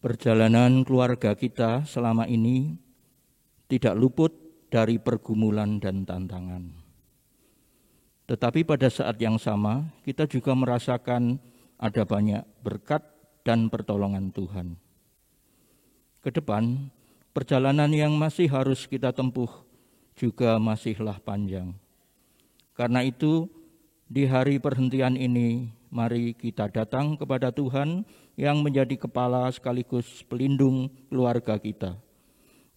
Perjalanan keluarga kita selama ini tidak luput dari pergumulan dan tantangan. Tetapi pada saat yang sama, kita juga merasakan ada banyak berkat dan pertolongan Tuhan. Ke depan, perjalanan yang masih harus kita tempuh juga masihlah panjang. Karena itu, di hari perhentian ini, mari kita datang kepada Tuhan yang menjadi kepala sekaligus pelindung keluarga kita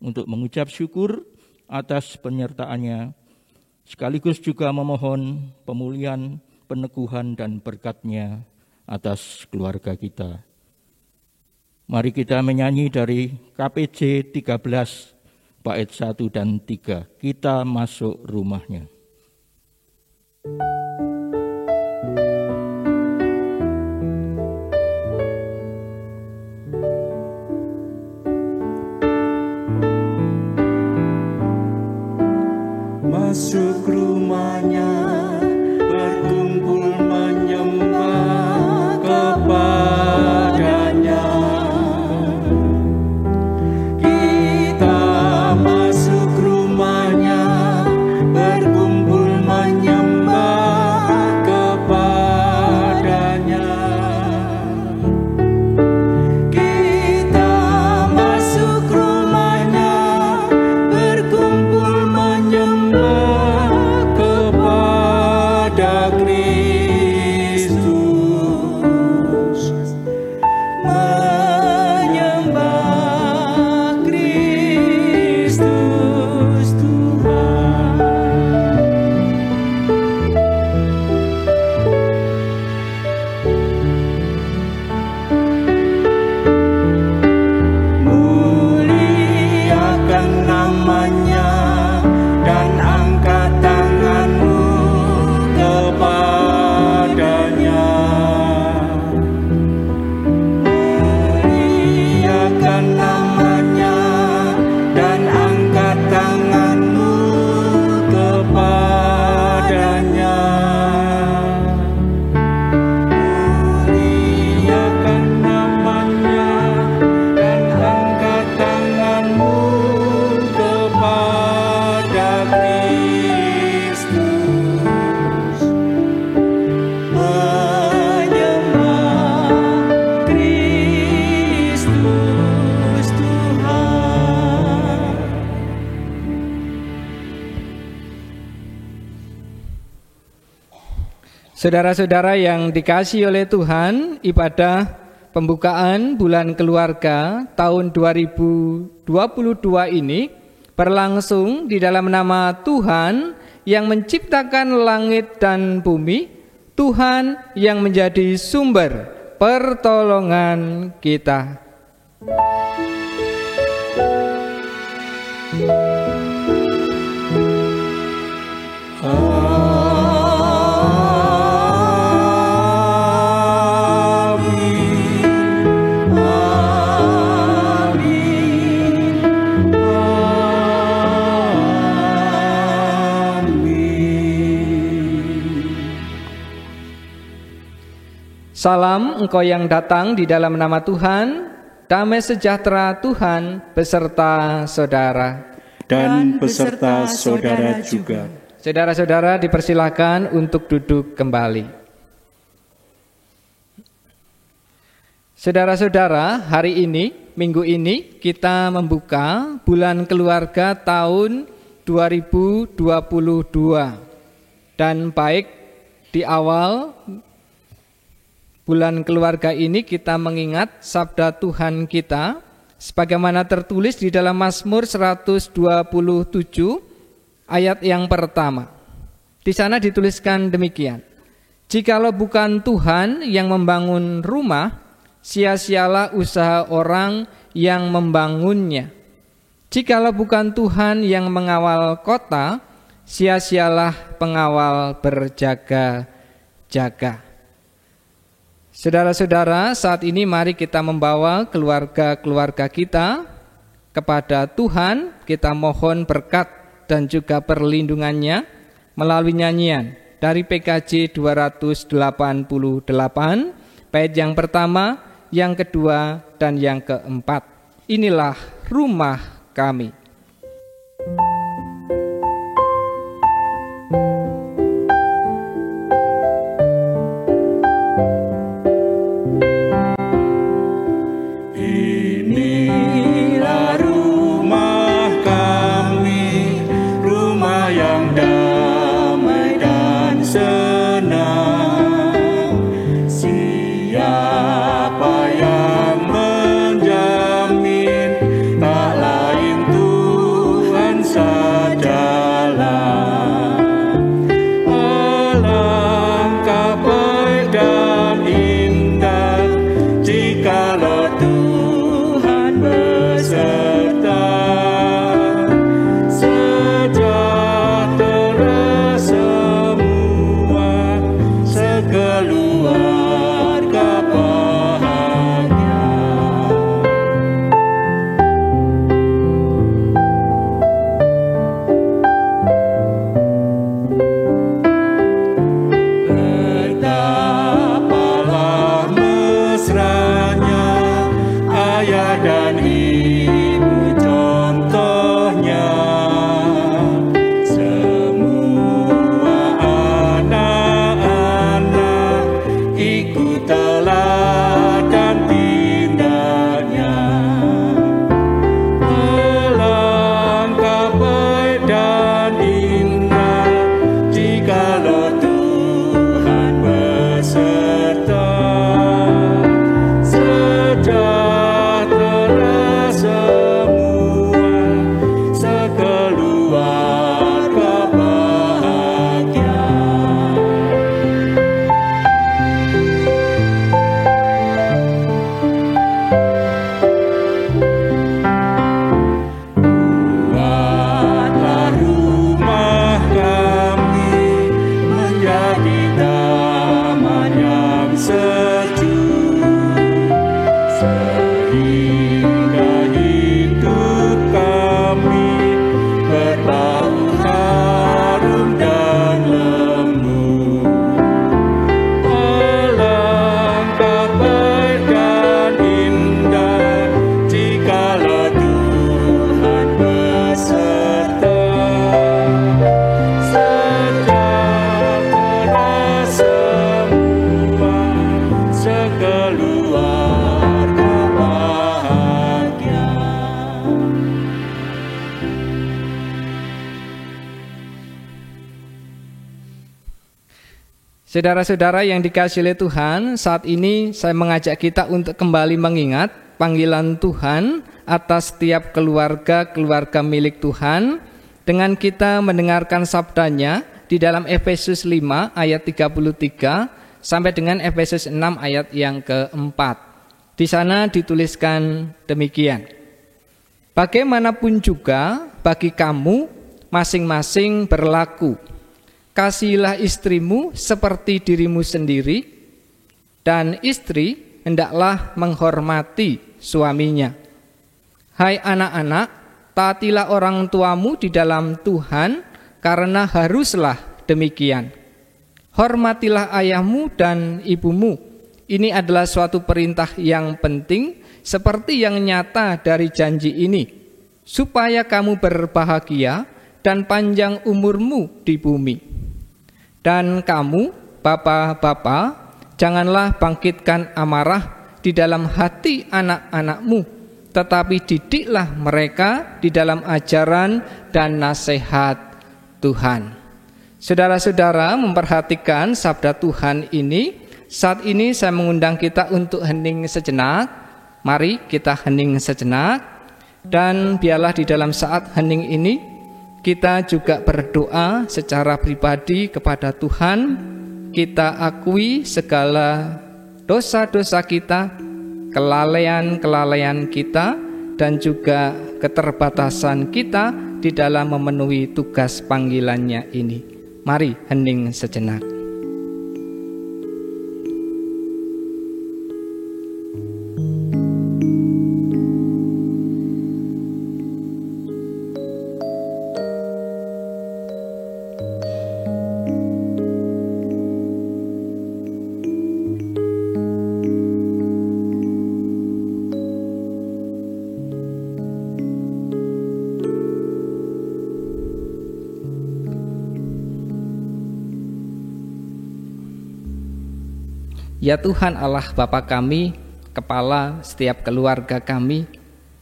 untuk mengucap syukur atas penyertaannya, sekaligus juga memohon pemulihan, peneguhan, dan berkat-Nya atas keluarga kita. Mari kita menyanyi dari KPJ 13 bait 1 dan 3. Kita masuk rumahnya. Masuk rumahnya, berkumpul menyembah kepadanya. Kita masuk rumahnya, berkumpul menyembah kepadanya. Kita masuk rumahnya, berkumpul menyembah kepada Kristus, menyembah Kristus Tuhan. Muliakan namanya dan angkat tanganmu kepadanya. Muliakan namanya dan angkat tanganmu kepadanya. Muliakan namanya dan angkat tanganmu kepada Kristus, menyembah Kristus Tuhan. Saudara-saudara yang dikasihi oleh Tuhan, ibadah pembukaan bulan keluarga tahun 2022 ini berlangsung di dalam nama Tuhan yang menciptakan langit dan bumi, Tuhan yang menjadi sumber pertolongan kita. Salam engkau yang datang di dalam nama Tuhan, damai sejahtera Tuhan beserta saudara. Dan beserta saudara juga. Saudara-saudara dipersilakan untuk duduk kembali. Saudara-saudara, hari ini, minggu ini kita membuka bulan keluarga tahun 2022. Dan baik di awal bulan keluarga ini kita mengingat sabda Tuhan kita sebagaimana tertulis di dalam Mazmur 127 ayat yang pertama. Di sana dituliskan demikian: jikalau bukan Tuhan yang membangun rumah, sia-sialah usaha orang yang membangunnya. Jikalau bukan Tuhan yang mengawal kota, sia-sialah pengawal berjaga-jaga. Saudara-saudara, saat ini mari kita membawa keluarga-keluarga kita kepada Tuhan. Kita mohon berkat dan juga perlindungannya melalui nyanyian dari PKJ 288. Bait yang pertama, yang kedua, dan yang keempat. Inilah rumah kami. Inilah rumah kami, rumah yang damai dan senang. Siapa yang menjamin? Tak lain Tuhan sajalah. Alangkah baik dan indah jikalau Tuhan beserta. Sejahtera semua, sekeluarga bahagia. Betapalah mesranya ayah dan ibu contohnya. Semua anak-anak ikut teladan tindaknya. Alangkah baik dan indah jikalau Tuhan beserta. Sejahtera semua, sekeluarga bahagia. Buatlah rumah kami menjadi taman yang sejuk, sehingga hidup kami berbau harum dan lembut. Alangkah baik dan indah jikalau Tuhan beserta. Sejahtera semua, sekeluarga bahagia. Saudara-saudara yang dikasihi oleh Tuhan, saat ini saya mengajak kita untuk kembali mengingat panggilan Tuhan atas setiap keluarga milik Tuhan dengan kita mendengarkan sabdanya di dalam Efesus 5 ayat 33 sampai dengan Efesus 6 ayat yang keempat. Di sana dituliskan demikian. Bagaimanapun juga bagi kamu masing-masing berlaku. Kasihilah istrimu seperti dirimu sendiri, dan istri hendaklah menghormati suaminya. Hai anak-anak, taatilah orang tuamu di dalam Tuhan, karena haruslah demikian. Hormatilah ayahmu dan ibumu. Ini adalah suatu perintah yang penting, seperti yang nyata dari janji ini, supaya kamu berbahagia dan panjang umurmu di bumi. Dan kamu, bapak-bapak, janganlah bangkitkan amarah di dalam hati anak-anakmu, tetapi didiklah mereka di dalam ajaran dan nasihat Tuhan. Saudara-saudara memperhatikan sabda Tuhan ini. Saat ini saya mengundang kita untuk hening sejenak. Mari kita hening sejenak. Dan biarlah di dalam saat hening ini kita juga berdoa secara pribadi kepada Tuhan. Kita akui segala dosa-dosa kita, kelalaian-kelalaian kita, dan juga keterbatasan kita di dalam memenuhi tugas panggilannya ini. Mari hening sejenak. Ya Tuhan Allah Bapa kami, Kepala setiap keluarga kami,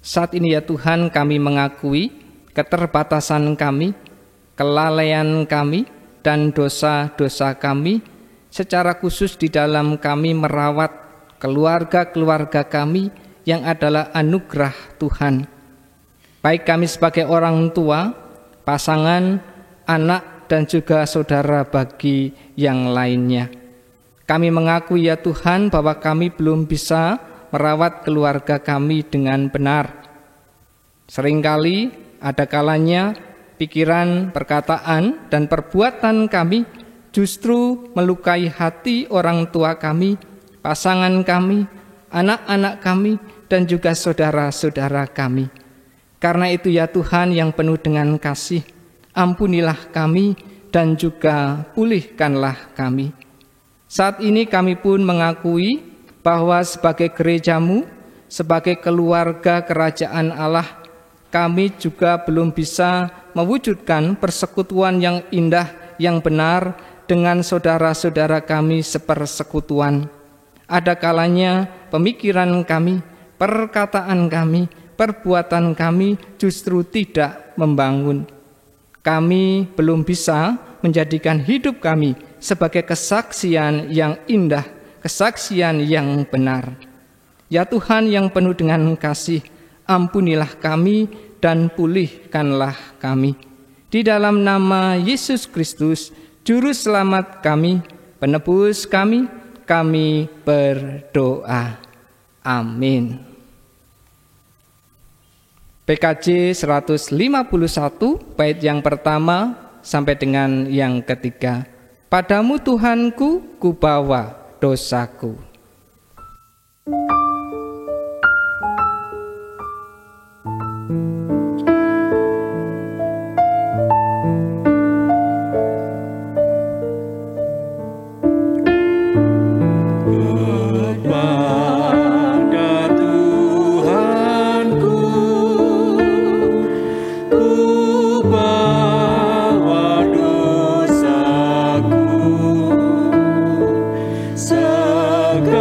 saat ini ya Tuhan kami mengakui keterbatasan kami, kelalaian kami, dan dosa-dosa kami, secara khusus di dalam kami merawat keluarga-keluarga kami yang adalah anugerah Tuhan. Baik kami sebagai orang tua, pasangan, anak, dan juga saudara bagi yang lainnya. Kami mengakui ya Tuhan bahwa kami belum bisa merawat keluarga kami dengan benar. Seringkali ada kalanya pikiran, perkataan, dan perbuatan kami justru melukai hati orang tua kami, pasangan kami, anak-anak kami, dan juga saudara-saudara kami. Karena itu ya Tuhan yang penuh dengan kasih, ampunilah kami dan juga pulihkanlah kami. Saat ini kami pun mengakui bahwa sebagai gereja-Mu, sebagai keluarga kerajaan Allah, kami juga belum bisa mewujudkan persekutuan yang indah, yang benar dengan saudara-saudara kami sepersekutuan. Ada kalanya pemikiran kami, perkataan kami, perbuatan kami justru tidak membangun. Kami belum bisa menjadikan hidup kami sebagai kesaksian yang indah, kesaksian yang benar. Ya Tuhan yang penuh dengan kasih, ampunilah kami dan pulihkanlah kami. Di dalam nama Yesus Kristus, Juru Selamat kami, penebus kami berdoa. Amin. PKJ 151 bait yang pertama sampai dengan yang ketiga. Padamu Tuhanku kubawa dosaku. Segala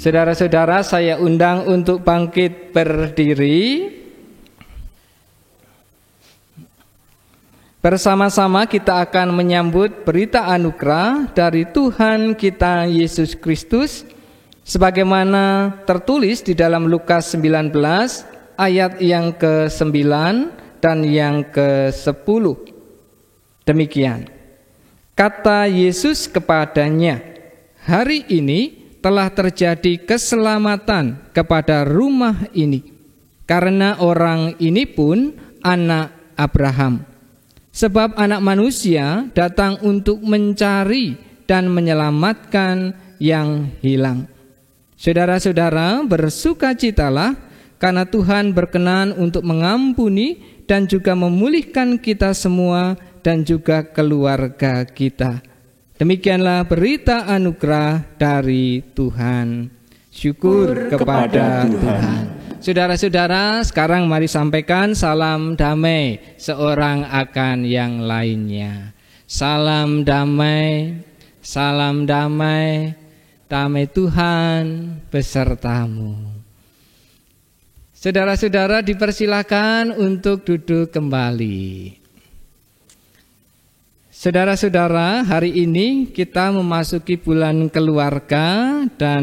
Saudara-saudara, saya undang untuk bangkit berdiri. Bersama-sama kita akan menyambut berita anugerah dari Tuhan kita Yesus Kristus sebagaimana tertulis di dalam Lukas 19 ayat yang ke-9 dan yang ke-10. Demikian. Kata Yesus kepadanya, "Hari ini telah terjadi keselamatan kepada rumah ini, karena orang ini pun anak Abraham. Sebab anak manusia datang untuk mencari dan menyelamatkan yang hilang." Saudara-saudara, bersukacitalah karena Tuhan berkenan untuk mengampuni dan juga memulihkan kita semua dan juga keluarga kita. Demikianlah berita anugerah dari Tuhan. Syukur kepada Tuhan. Saudara-saudara, sekarang mari sampaikan salam damai seorang akan yang lainnya. Salam damai, salam damai, damai Tuhan besertamu. Saudara-saudara, dipersilakan untuk duduk kembali. Saudara-saudara, hari ini kita memasuki bulan keluarga dan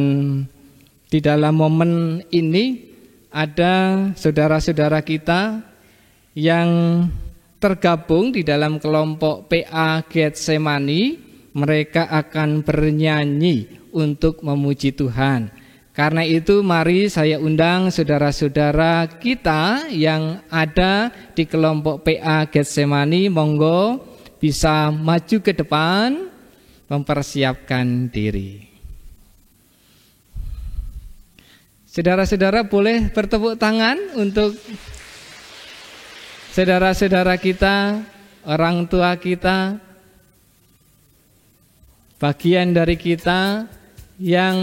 di dalam momen ini ada saudara-saudara kita yang tergabung di dalam kelompok PA Getsemani. Mereka akan bernyanyi untuk memuji Tuhan. Karena itu mari saya undang saudara-saudara kita yang ada di kelompok PA Getsemani, monggo bisa maju ke depan, mempersiapkan diri. Saudara-saudara boleh bertepuk tangan untuk saudara-saudara kita, orang tua kita, bagian dari kita yang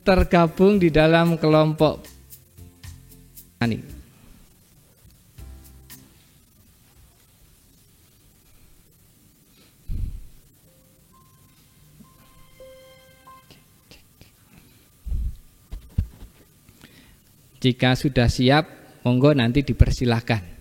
tergabung di dalam kelompok ini. Jika sudah siap, monggo nanti dipersilahkan.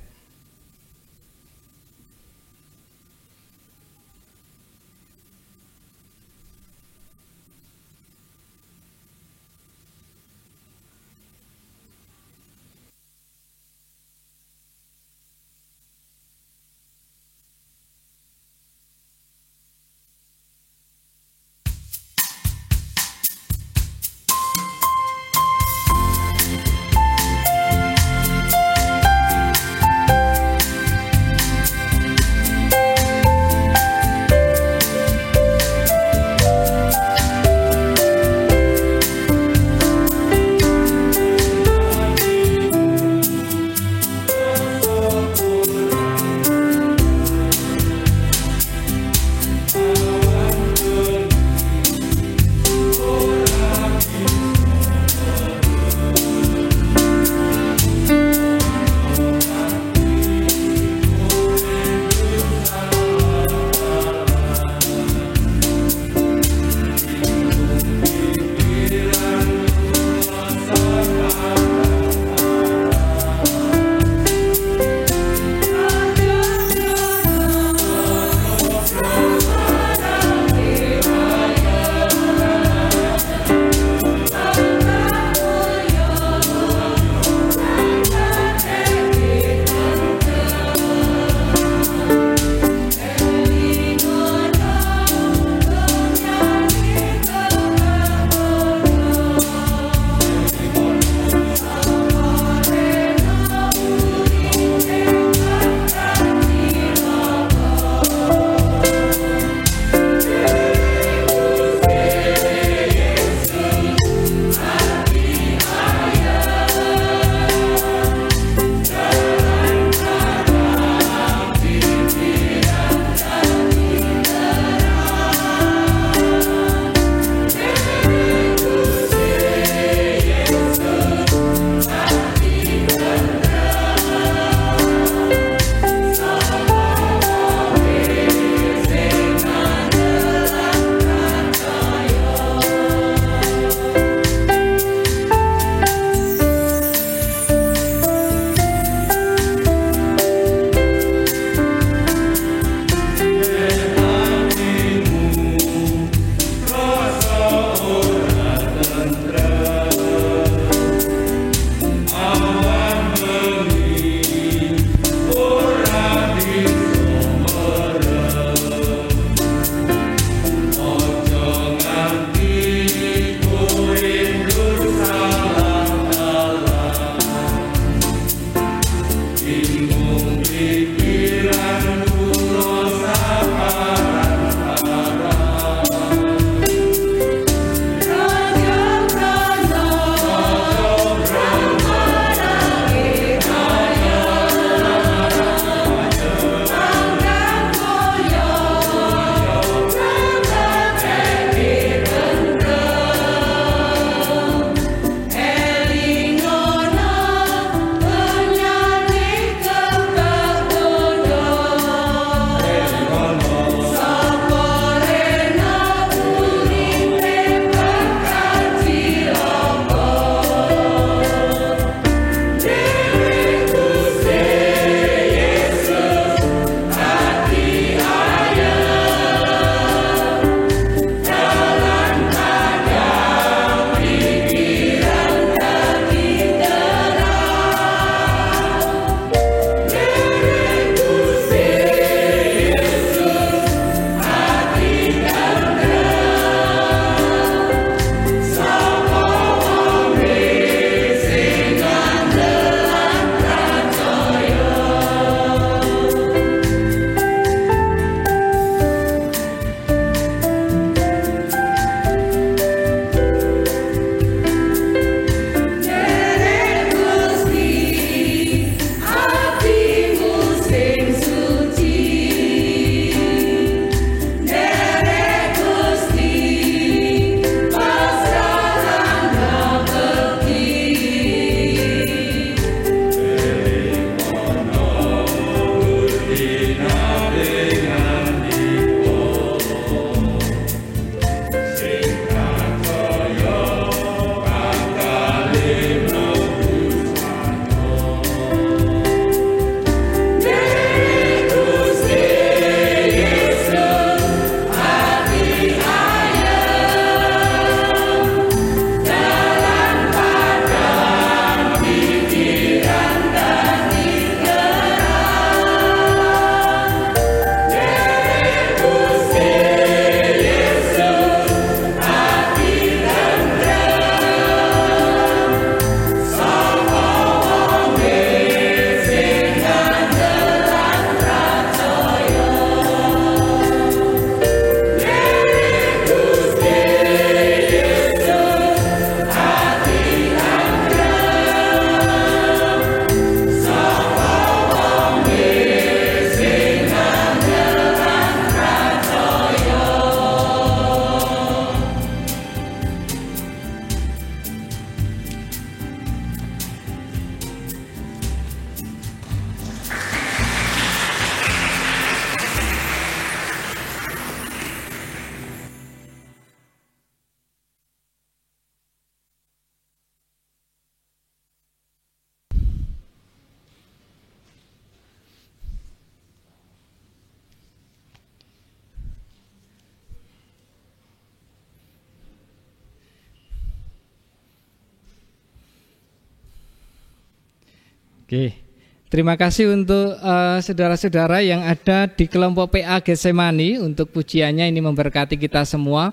Oke. Terima kasih untuk saudara-saudara yang ada di kelompok PA Getsemani untuk pujiannya, ini memberkati kita semua,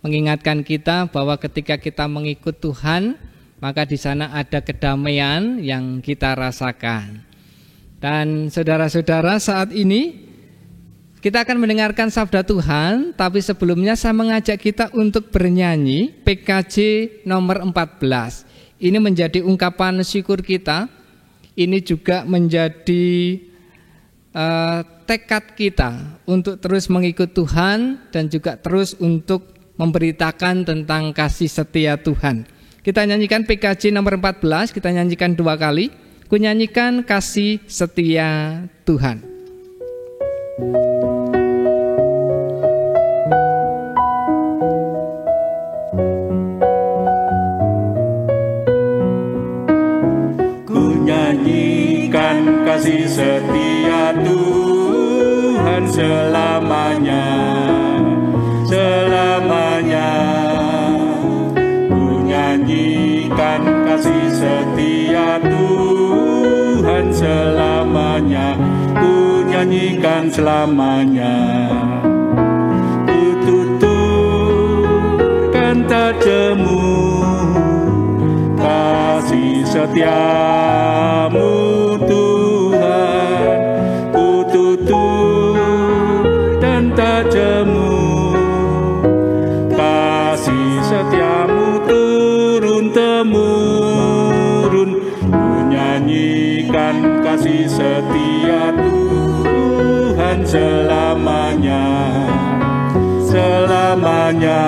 mengingatkan kita bahwa ketika kita mengikut Tuhan, maka di sana ada kedamaian yang kita rasakan. Dan saudara-saudara, saat ini kita akan mendengarkan sabda Tuhan, tapi sebelumnya saya mengajak kita untuk bernyanyi PKJ nomor 14. Ini menjadi ungkapan syukur kita. Ini juga menjadi tekad kita untuk terus mengikut Tuhan dan juga terus untuk memberitakan tentang kasih setia Tuhan. Kita nyanyikan PKJ nomor 14, kita nyanyikan 2 kali. Ku nyanyikan kasih setia Tuhan. Nyanyikan kasih setia Tuhan selamanya, selamanya. Ku nyanyikan kasih setia Tuhan selamanya, ku nyanyikan selamanya. Ku tuturkan tajammu, kasih setiamu Tuhan, ku tutur dan tajammu, kasih setiamu turun-temurun. Ku nyanyikan kasih setia Tuhan selamanya, selamanya.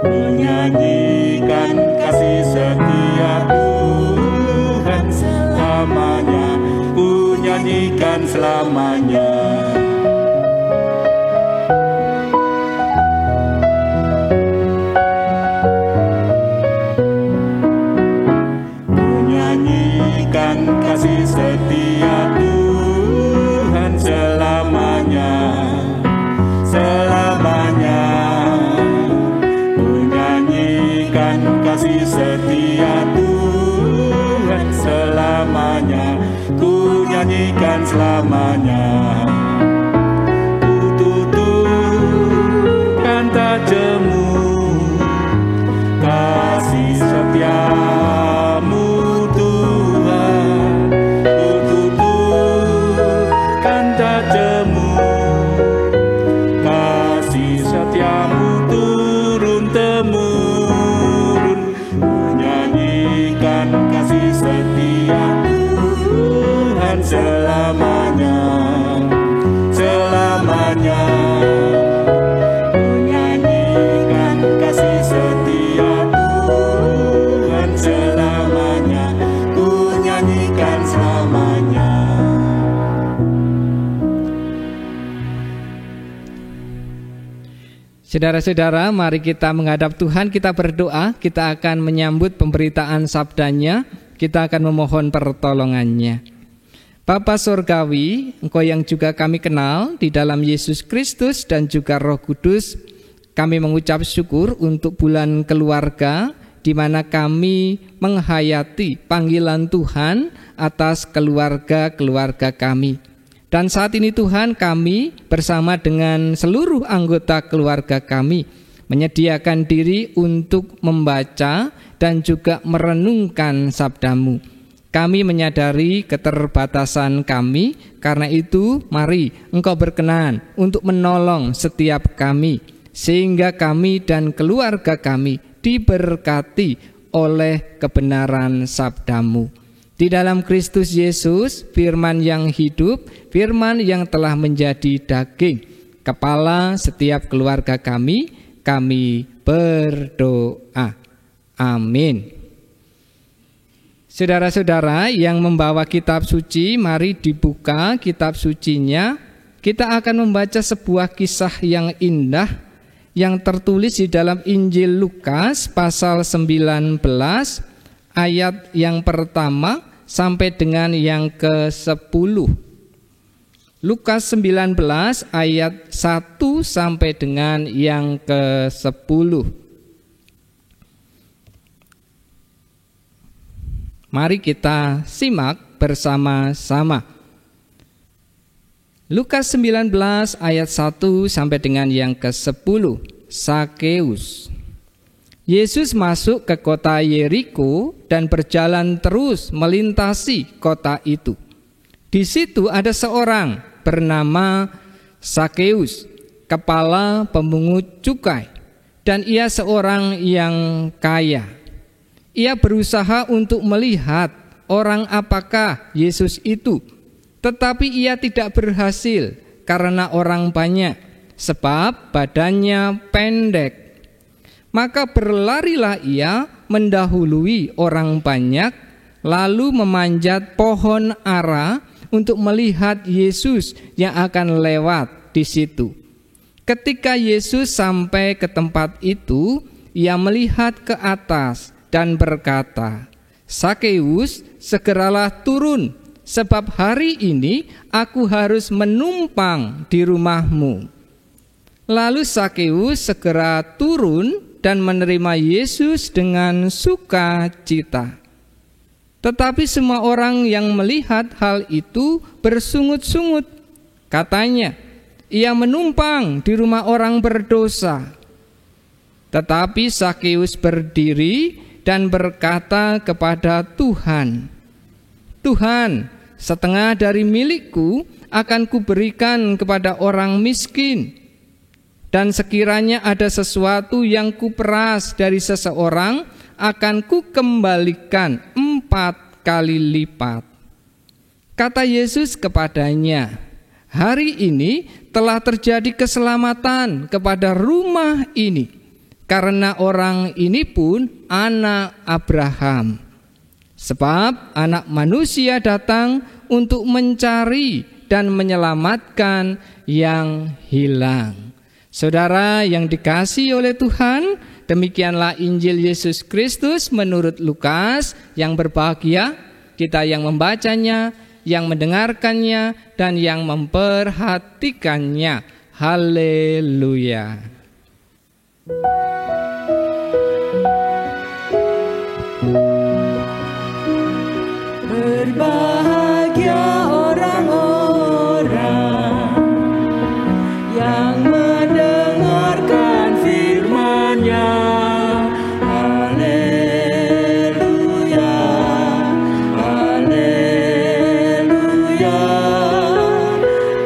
Ku nyanyikan kasih setia Tuhan selamanya, ku nyanyikan selamanya. Ku nyanyikan kasih setia Tuhan selamanya, selamanya. Kasih setia Tuhan selamanya, ku nyanyikan selamanya. Ku tuturkan tajammu, kasih setiamu Tuhan. Ku tuturkan tajammu, kasih setiamu turun-temurun. Kasih setia Tuhan selamanya, selamanya. Ku nyanyikan kasih setia Tuhan selamanya, ku nyanyikan selamanya. Saudara-saudara, mari kita menghadap Tuhan, kita berdoa, kita akan menyambut pemberitaan sabdanya, kita akan memohon pertolongannya. Bapa Surgawi, Engkau yang juga kami kenal di dalam Yesus Kristus dan juga Roh Kudus, kami mengucap syukur untuk bulan keluarga, di mana kami menghayati panggilan Tuhan atas keluarga-keluarga kami. Dan saat ini Tuhan, kami bersama dengan seluruh anggota keluarga kami menyediakan diri untuk membaca dan juga merenungkan sabda-Mu. Kami menyadari keterbatasan kami, karena itu mari Engkau berkenan untuk menolong setiap kami, sehingga kami dan keluarga kami diberkati oleh kebenaran sabda-Mu. Di dalam Kristus Yesus, firman yang hidup, firman yang telah menjadi daging, kepala setiap keluarga kami berdoa. Amin. Saudara-saudara yang membawa kitab suci, mari dibuka kitab sucinya. Kita akan membaca sebuah kisah yang indah yang tertulis di dalam Injil Lukas pasal 19 ayat yang pertama sampai dengan yang ke-10. Lukas 19 ayat 1 sampai dengan yang ke-10. Mari kita simak bersama-sama. Lukas 19 ayat 1 sampai dengan yang ke-10. Sakeus. Yesus masuk ke kota Yeriko dan berjalan terus melintasi kota itu. Di situ ada seorang bernama Sakeus, kepala pemungut cukai, dan ia seorang yang kaya. Ia berusaha untuk melihat orang apakah Yesus itu, tetapi ia tidak berhasil karena orang banyak, sebab badannya pendek. Maka berlarilah ia mendahului orang banyak, lalu memanjat pohon ara untuk melihat Yesus yang akan lewat di situ. Ketika Yesus sampai ke tempat itu, ia melihat ke atas dan berkata, "Sakeus, segeralah turun, sebab hari ini aku harus menumpang di rumahmu." Lalu Sakeus segera turun dan menerima Yesus dengan sukacita. Tetapi semua orang yang melihat hal itu bersungut-sungut. Katanya, ia menumpang di rumah orang berdosa. Tetapi Sakeus berdiri dan berkata kepada Tuhan, "Tuhan, setengah dari milikku akan kuberikan kepada orang miskin. Dan sekiranya ada sesuatu yang kuperas dari seseorang, akan kukembalikan 4 kali lipat." Kata Yesus kepadanya, "Hari ini telah terjadi keselamatan kepada rumah ini, karena orang ini pun anak Abraham. Sebab anak manusia datang untuk mencari dan menyelamatkan yang hilang." Saudara yang dikasihi oleh Tuhan, demikianlah Injil Yesus Kristus menurut Lukas. Yang berbahagia kita yang membacanya, yang mendengarkannya, dan yang memperhatikannya. Haleluya. Berbahagia orang-orang yang mendengarkan firman-Nya. Haleluya, haleluya.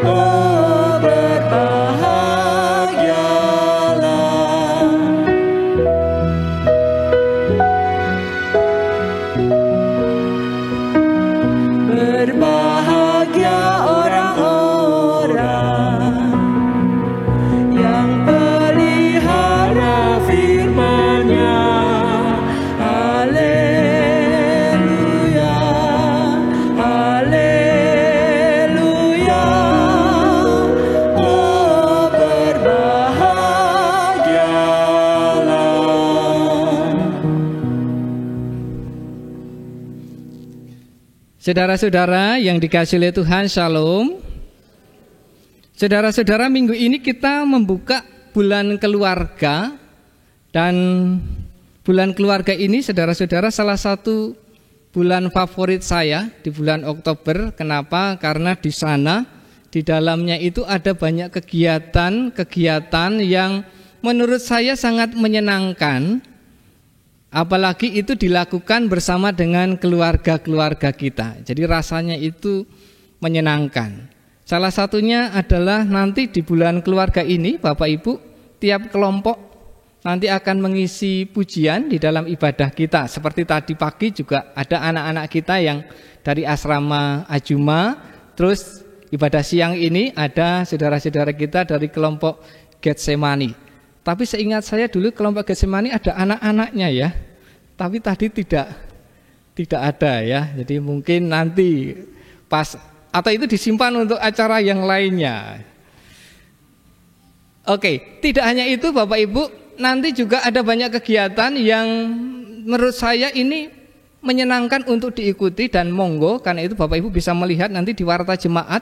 Oh, berbahagialah. Berbahagia orang-orang yang pelihara firman-Nya. Haleluya, haleluya. Oh, berbahagialah. Saudara-saudara yang dikasihi oleh Tuhan, Shalom. Saudara-saudara, minggu ini kita membuka bulan keluarga. Dan bulan keluarga ini, saudara-saudara, salah satu bulan favorit saya di bulan Oktober. Kenapa? Karena di sana, di dalamnya itu ada banyak kegiatan-kegiatan yang menurut saya sangat menyenangkan. Apalagi itu dilakukan bersama dengan keluarga-keluarga kita. Jadi rasanya itu menyenangkan. Salah satunya adalah nanti di bulan keluarga ini, Bapak Ibu, tiap kelompok nanti akan mengisi pujian di dalam ibadah kita. Seperti tadi pagi juga ada anak-anak kita yang dari asrama Ajuma. Terus ibadah siang ini ada saudara-saudara kita dari kelompok Getsemani. Tapi seingat saya dulu kelompok Getsemani ada anak-anaknya ya. Tapi tadi tidak ada ya. Jadi mungkin nanti pas, atau itu disimpan untuk acara yang lainnya. Oke, tidak hanya itu Bapak Ibu, nanti juga ada banyak kegiatan yang menurut saya ini menyenangkan untuk diikuti. Dan monggo, karena itu Bapak Ibu bisa melihat nanti di Warta Jemaat,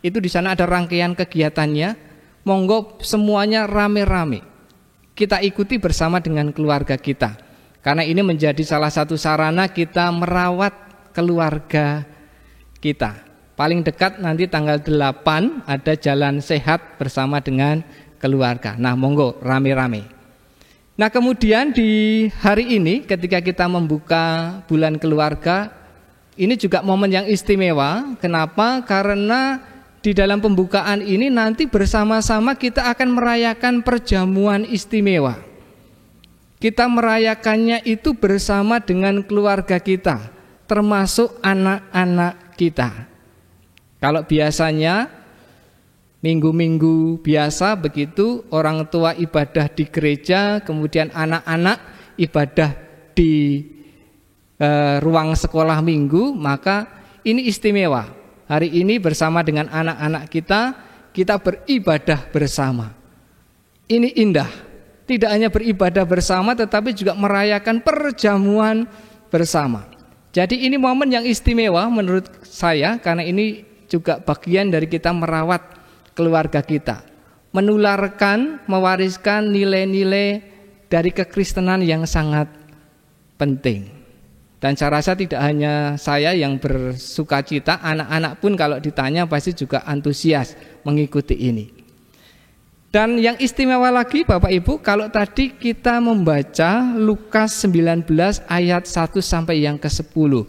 itu di sana ada rangkaian kegiatannya. Monggo semuanya rame-rame kita ikuti bersama dengan keluarga kita. Karena ini menjadi salah satu sarana kita merawat keluarga kita. Paling dekat nanti tanggal 8 ada jalan sehat bersama dengan keluarga. Nah, monggo rame-rame. Nah, kemudian di hari ini ketika kita membuka bulan keluarga, ini juga momen yang istimewa. Kenapa? Karena di dalam pembukaan ini nanti bersama-sama kita akan merayakan perjamuan istimewa. Kita merayakannya itu bersama dengan keluarga kita, termasuk anak-anak kita. Kalau biasanya minggu-minggu biasa begitu, orang tua ibadah di gereja, kemudian anak-anak ibadah di ruang sekolah minggu, maka ini istimewa. Hari ini bersama dengan anak-anak kita beribadah bersama. Ini indah. Tidak hanya beribadah bersama, tetapi juga merayakan perjamuan bersama. Jadi ini momen yang istimewa menurut saya, karena ini juga bagian dari kita merawat keluarga kita, menularkan, mewariskan nilai-nilai dari kekristenan yang sangat penting. Dan saya rasa tidak hanya saya yang bersuka cita, anak-anak pun kalau ditanya pasti juga antusias mengikuti ini. Dan yang istimewa lagi Bapak Ibu, kalau tadi kita membaca Lukas 19 ayat 1 sampai yang ke-10.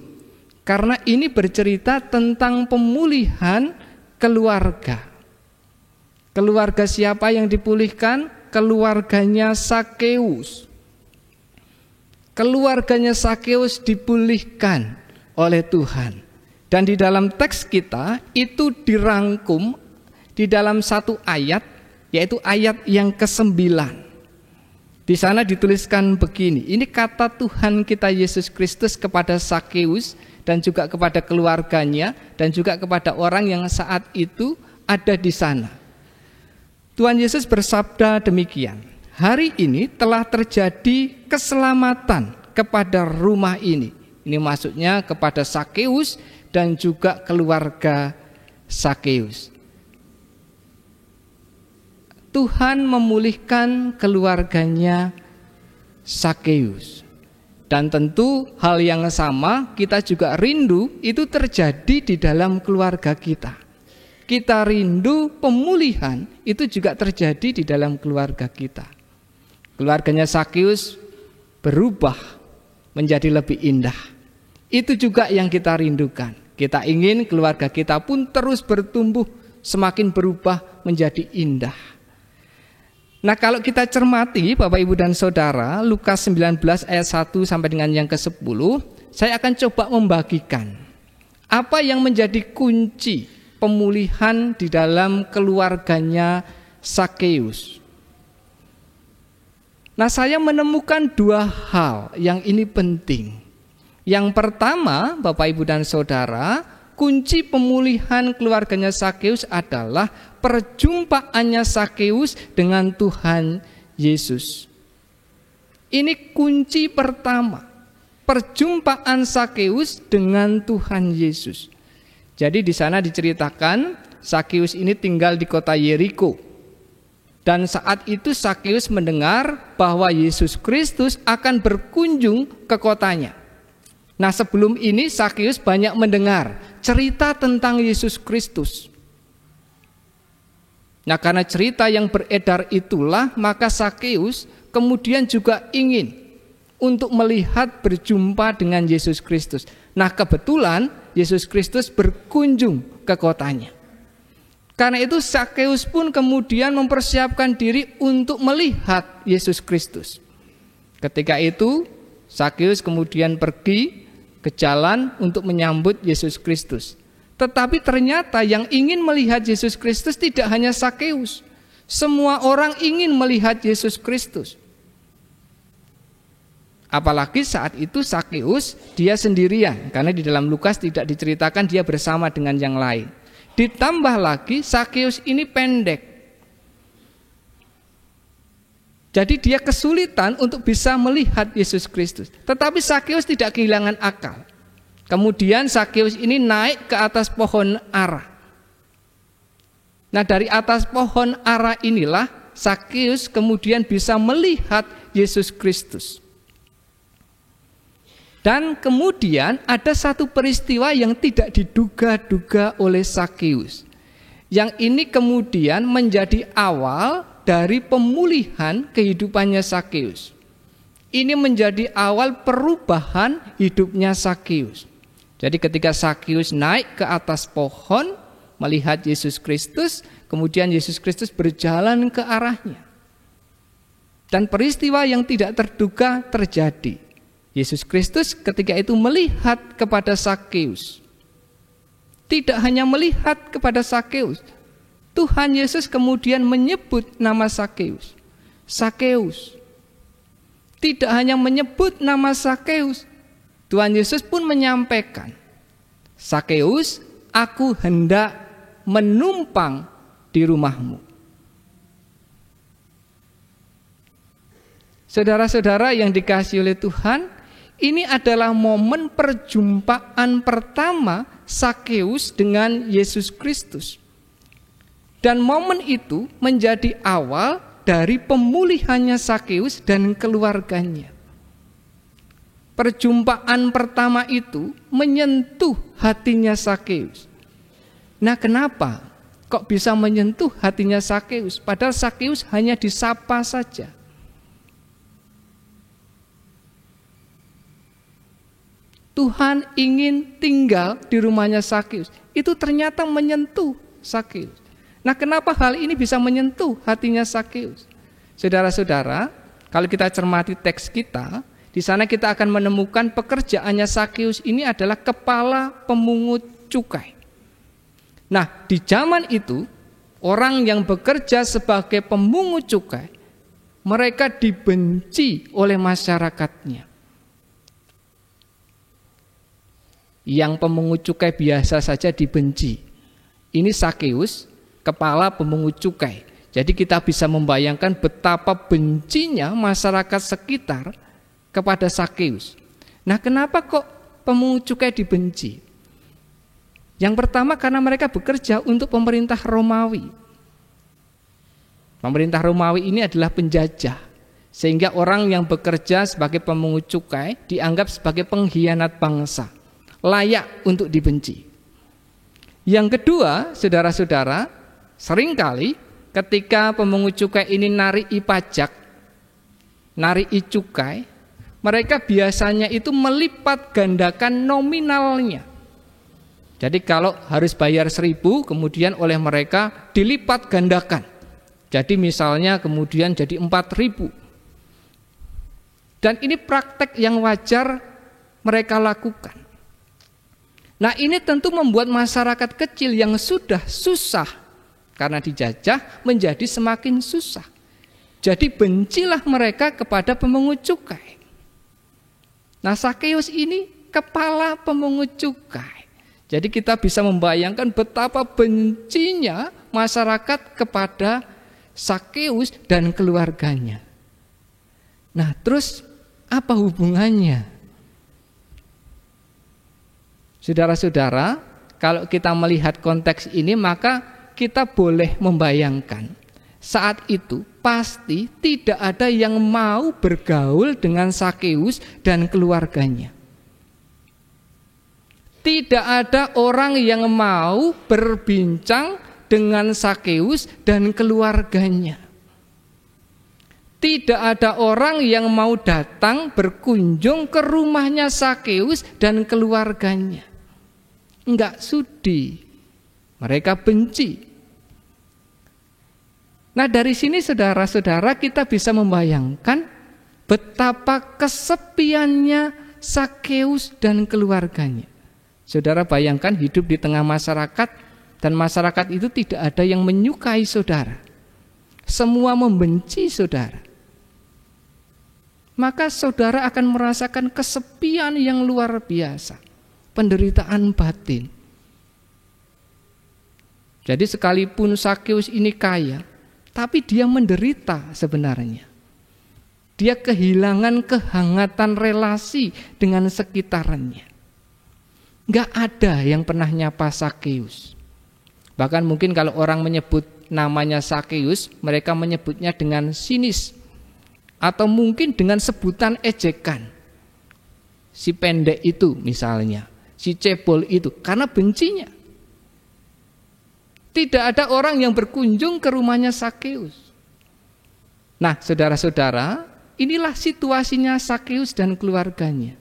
Karena ini bercerita tentang pemulihan keluarga. Keluarga siapa yang dipulihkan? Keluarganya Sakeus. Keluarganya Sakeus dipulihkan oleh Tuhan. Dan di dalam teks kita itu dirangkum di dalam satu ayat, yaitu ayat yang ke-9. Di sana dituliskan begini, ini kata Tuhan kita Yesus Kristus kepada Sakeus dan juga kepada keluarganya dan juga kepada orang yang saat itu ada di sana. Tuhan Yesus bersabda demikian, hari ini telah terjadi keselamatan kepada rumah ini. Ini maksudnya kepada Sakeus dan juga keluarga Sakeus. Tuhan memulihkan keluarganya Sakeus. Dan tentu hal yang sama kita juga rindu itu terjadi di dalam keluarga kita. Kita rindu pemulihan itu juga terjadi di dalam keluarga kita. Keluarganya Sakeus berubah menjadi lebih indah. Itu juga yang kita rindukan. Kita ingin keluarga kita pun terus bertumbuh, semakin berubah menjadi indah. Nah, kalau kita cermati Bapak Ibu dan Saudara, Lukas 19 ayat 1 sampai dengan yang ke-10, saya akan coba membagikan apa yang menjadi kunci pemulihan di dalam keluarganya Sakeus. Nah, saya menemukan dua hal yang ini penting. Yang pertama, Bapak Ibu dan Saudara, kunci pemulihan keluarganya Sakeus adalah perjumpaannya Sakeus dengan Tuhan Yesus. Ini kunci pertama, perjumpaan Sakeus dengan Tuhan Yesus. Jadi di sana diceritakan Sakeus ini tinggal di kota Yeriko. Dan saat itu Sakeus mendengar bahwa Yesus Kristus akan berkunjung ke kotanya. Nah, sebelum ini Sakeus banyak mendengar cerita tentang Yesus Kristus. Nah, karena cerita yang beredar itulah, maka Sakeus kemudian juga ingin untuk melihat berjumpa dengan Yesus Kristus. Nah, kebetulan Yesus Kristus berkunjung ke kotanya. Karena itu Sakeus pun kemudian mempersiapkan diri untuk melihat Yesus Kristus. Ketika itu Sakeus kemudian pergi ke jalan untuk menyambut Yesus Kristus. Tetapi ternyata yang ingin melihat Yesus Kristus tidak hanya Sakeus. Semua orang ingin melihat Yesus Kristus. Apalagi saat itu Sakeus dia sendirian, karena di dalam Lukas tidak diceritakan dia bersama dengan yang lain. Ditambah lagi Sakeus ini pendek. Jadi dia kesulitan untuk bisa melihat Yesus Kristus. Tetapi Sakeus tidak kehilangan akal. Kemudian Sakeus ini naik ke atas pohon ara. Nah, dari atas pohon ara inilah Sakeus kemudian bisa melihat Yesus Kristus. Dan kemudian ada satu peristiwa yang tidak diduga-duga oleh Sakeus. Yang ini kemudian menjadi awal dari pemulihan kehidupannya Sakeus. Ini menjadi awal perubahan hidupnya Sakeus. Jadi ketika Sakeus naik ke atas pohon melihat Yesus Kristus, kemudian Yesus Kristus berjalan ke arahnya. Dan peristiwa yang tidak terduga terjadi. Yesus Kristus ketika itu melihat kepada Sakeus. Tidak hanya melihat kepada Sakeus, Tuhan Yesus kemudian menyebut nama Sakeus. Sakeus. Tidak hanya menyebut nama Sakeus, Tuhan Yesus pun menyampaikan, Sakeus, aku hendak menumpang di rumahmu. Saudara-saudara yang dikasihi oleh Tuhan, ini adalah momen perjumpaan pertama Sakeus dengan Yesus Kristus. Dan momen itu menjadi awal dari pemulihannya Sakeus dan keluarganya. Perjumpaan pertama itu menyentuh hatinya Sakeus. Nah, kenapa kok bisa menyentuh hatinya Sakeus? Padahal Sakeus hanya disapa saja. Tuhan ingin tinggal di rumahnya Sakeus. Itu ternyata menyentuh Sakeus. Nah, kenapa hal ini bisa menyentuh hatinya Sakeus? Saudara-saudara, kalau kita cermati teks kita, di sana kita akan menemukan pekerjaannya Sakeus ini adalah kepala pemungut cukai. Nah, di zaman itu, orang yang bekerja sebagai pemungut cukai, mereka dibenci oleh masyarakatnya. Yang pemungut cukai biasa saja dibenci. Ini Sakeus, kepala pemungut cukai. Jadi kita bisa membayangkan betapa bencinya masyarakat sekitar kepada Sakeus. Nah, kenapa kok pemungut cukai dibenci? Yang pertama karena mereka bekerja untuk pemerintah Romawi. Pemerintah Romawi ini adalah penjajah. Sehingga orang yang bekerja sebagai pemungut cukai dianggap sebagai pengkhianat bangsa. Layak untuk dibenci. Yang kedua, saudara-saudara, seringkali ketika pemungut cukai ini nariki pajak, nariki cukai, mereka biasanya itu melipat gandakan nominalnya. Jadi kalau harus bayar 1.000, kemudian oleh mereka dilipat gandakan. Jadi misalnya kemudian jadi 4.000. Dan ini praktek yang wajar mereka lakukan. Nah, ini tentu membuat masyarakat kecil yang sudah susah karena dijajah menjadi semakin susah. Jadi bencilah mereka kepada pemungut cukai. Nah, Sakeus ini kepala pemungut cukai. Jadi kita bisa membayangkan betapa bencinya masyarakat kepada Sakeus dan keluarganya. Nah, terus apa hubungannya? Saudara-saudara, kalau kita melihat konteks ini, maka kita boleh membayangkan saat itu pasti tidak ada yang mau bergaul dengan Sakeus dan keluarganya. Tidak ada orang yang mau berbincang dengan Sakeus dan keluarganya. Tidak ada orang yang mau datang berkunjung ke rumahnya Sakeus dan keluarganya. Enggak sudi, mereka benci. Nah, dari sini saudara-saudara kita bisa membayangkan betapa kesepiannya Sakeus dan keluarganya. Saudara bayangkan hidup di tengah masyarakat dan masyarakat itu tidak ada yang menyukai saudara. Semua membenci saudara. Maka saudara akan merasakan kesepian yang luar biasa. Penderitaan batin. Jadi sekalipun Sakeus ini kaya, tapi dia menderita sebenarnya. Dia kehilangan kehangatan relasi dengan sekitarnya. Gak ada yang pernah nyapa Sakeus. Bahkan mungkin kalau orang menyebut namanya Sakeus, mereka menyebutnya dengan sinis. Atau mungkin dengan sebutan ejekan. si pendek itu misalnya, si cebol itu, karena bencinya. Tidak ada orang yang berkunjung ke rumahnya Sakeus. Nah, saudara-saudara, inilah situasinya Sakeus dan keluarganya.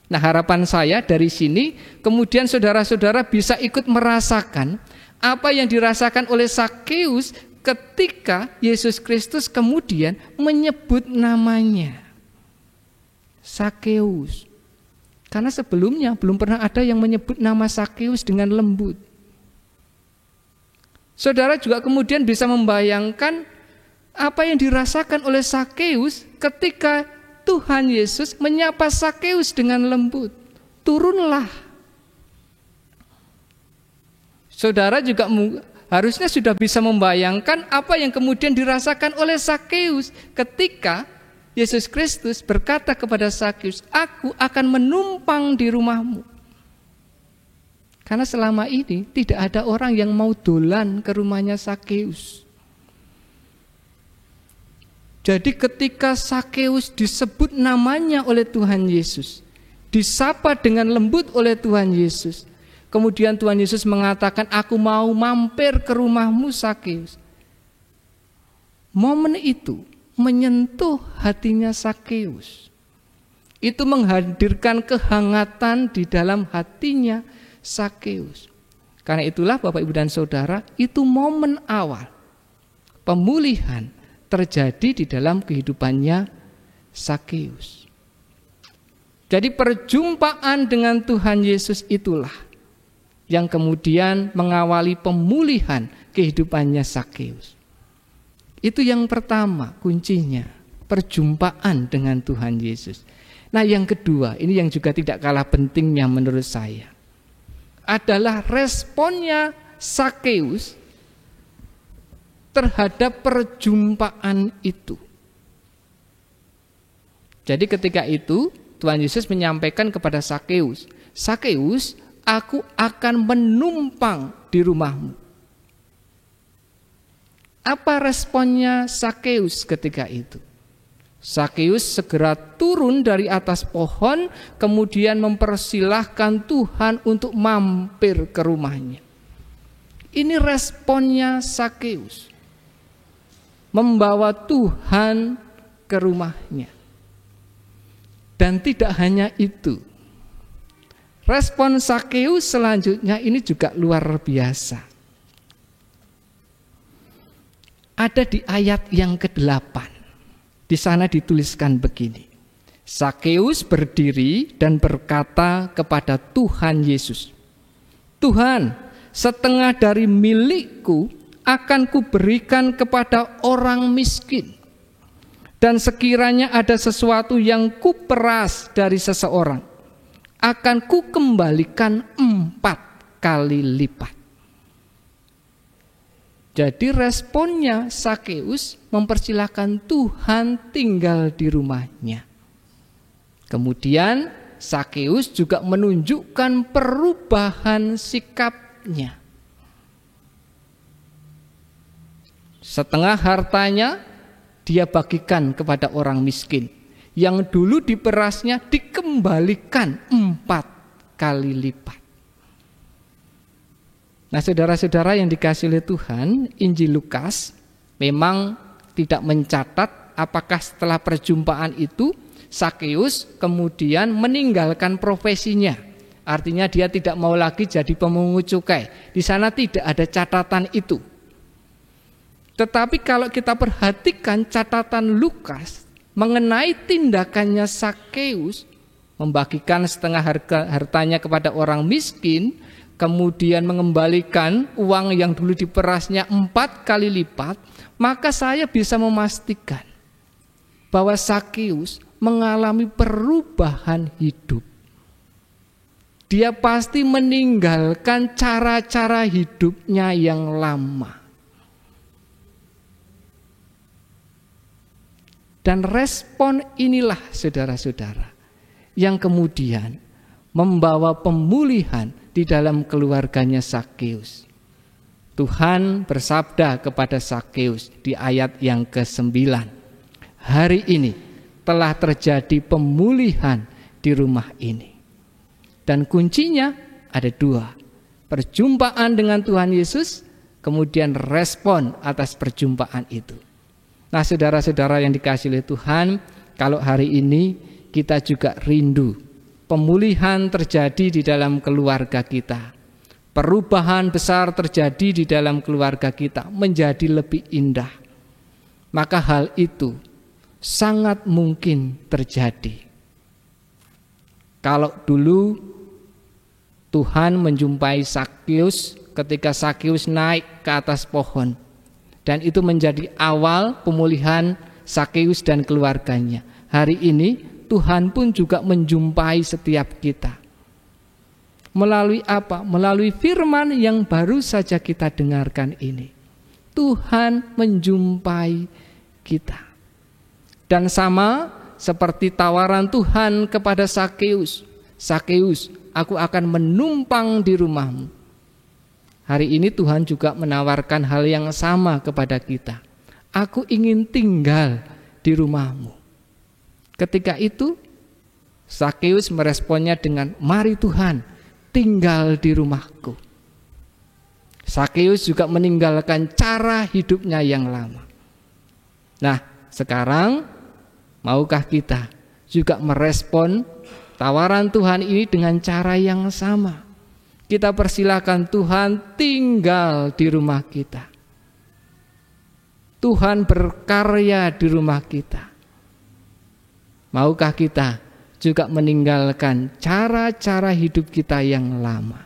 Nah, harapan saya dari sini, kemudian saudara-saudara bisa ikut merasakan apa yang dirasakan oleh Sakeus ketika Yesus Kristus kemudian menyebut namanya. Sakeus. Karena sebelumnya belum pernah ada yang menyebut nama Sakeus dengan lembut. Saudara juga kemudian bisa membayangkan apa yang dirasakan oleh Sakeus ketika Tuhan Yesus menyapa Sakeus dengan lembut. Turunlah. Saudara juga harusnya sudah bisa membayangkan apa yang kemudian dirasakan oleh Sakeus ketika Yesus Kristus berkata kepada Sakeus, "Aku akan menumpang di rumahmu." Karena selama ini tidak ada orang yang mau dolan ke rumahnya Sakeus. Jadi ketika Sakeus disebut namanya oleh Tuhan Yesus, disapa dengan lembut oleh Tuhan Yesus, kemudian Tuhan Yesus mengatakan, "Aku mau mampir ke rumahmu Sakeus." Momen itu menyentuh hatinya Sakeus. Itu menghadirkan kehangatan di dalam hatinya Sakeus. Karena itulah Bapak Ibu dan Saudara, itu momen awal pemulihan terjadi di dalam kehidupannya Sakeus. Jadi perjumpaan dengan Tuhan Yesus itulah yang kemudian mengawali pemulihan kehidupannya Sakeus. Itu yang pertama kuncinya, perjumpaan dengan Tuhan Yesus. Nah, yang kedua, ini yang juga tidak kalah pentingnya menurut saya, adalah responnya Sakeus terhadap perjumpaan itu. Jadi ketika itu Tuhan Yesus menyampaikan kepada Sakeus, "Sakeus, aku akan menumpang di rumahmu." Apa responnya Sakeus ketika itu? Sakeus segera turun dari atas pohon, kemudian mempersilahkan Tuhan untuk mampir ke rumahnya. Ini responnya Sakeus, membawa Tuhan ke rumahnya. Dan tidak hanya itu, respon Sakeus selanjutnya ini juga luar biasa. Ada di ayat yang ke-8. Di sana dituliskan begini. Sakeus berdiri dan berkata kepada Tuhan Yesus, "Tuhan, setengah dari milikku akan kuberikan kepada orang miskin. Dan sekiranya ada sesuatu yang kuperas dari seseorang, akan kukembalikan 4 kali lipat." Jadi responnya Sakeus mempersilahkan Tuhan tinggal di rumahnya. Kemudian Sakeus juga menunjukkan perubahan sikapnya. Setengah hartanya dia bagikan kepada orang miskin. Yang dulu diperasnya dikembalikan 4 kali lipat. Nah, saudara-saudara yang dikasihi oleh Tuhan, Injil Lukas memang tidak mencatat apakah setelah perjumpaan itu Sakeus kemudian meninggalkan profesinya. Artinya dia tidak mau lagi jadi pemungut cukai. Di sana tidak ada catatan itu. Tetapi kalau kita perhatikan catatan Lukas mengenai tindakannya Sakeus, membagikan setengah hartanya kepada orang miskin, kemudian mengembalikan uang yang dulu diperasnya 4 kali lipat, maka saya bisa memastikan bahwa Sakeus mengalami perubahan hidup. Dia pasti meninggalkan cara-cara hidupnya yang lama. Dan respon inilah saudara-saudara yang kemudian membawa pemulihan di dalam keluarganya Sakeus. Tuhan bersabda kepada Sakeus di ayat yang ke-9, "Hari ini telah terjadi pemulihan di rumah ini. Dan kuncinya ada dua. Perjumpaan dengan Tuhan Yesus, kemudian respon atas perjumpaan itu. Nah, saudara-saudara yang dikasihi oleh Tuhan, kalau hari ini kita juga rindu pemulihan terjadi di dalam keluarga kita. Perubahan besar terjadi di dalam keluarga kita menjadi lebih indah. Maka hal itu sangat mungkin terjadi. Kalau dulu Tuhan menjumpai Sakeus ketika Sakeus naik ke atas pohon, dan itu menjadi awal pemulihan Sakeus dan keluarganya. Hari ini Tuhan pun juga menjumpai setiap kita. Melalui apa? Melalui firman yang baru saja kita dengarkan ini. Tuhan menjumpai kita. Dan sama seperti tawaran Tuhan kepada Sakeus. Sakeus, aku akan menumpang di rumahmu. Hari ini Tuhan juga menawarkan hal yang sama kepada kita. Aku ingin tinggal di rumahmu. Ketika itu Sakeus meresponnya dengan, mari Tuhan, tinggal di rumahku. Sakeus juga meninggalkan cara hidupnya yang lama. Nah, sekarang maukah kita juga merespon tawaran Tuhan ini dengan cara yang sama? Kita persilakan Tuhan tinggal di rumah kita. Tuhan berkarya di rumah kita. Maukah kita juga meninggalkan cara-cara hidup kita yang lama?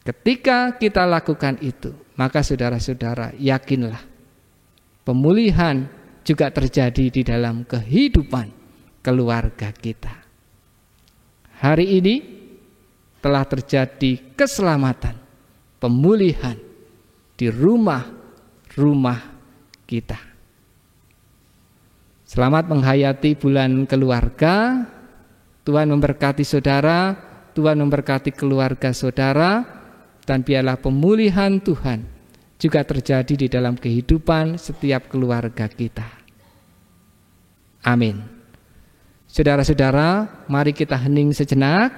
Ketika kita lakukan itu, maka saudara-saudara yakinlah pemulihan juga terjadi di dalam kehidupan keluarga kita. Hari ini telah terjadi keselamatan, pemulihan di rumah-rumah kita. Selamat menghayati bulan keluarga. Tuhan memberkati saudara, Tuhan memberkati keluarga saudara, dan biarlah pemulihan Tuhan juga terjadi di dalam kehidupan setiap keluarga kita. Amin. Saudara-saudara, mari kita hening sejenak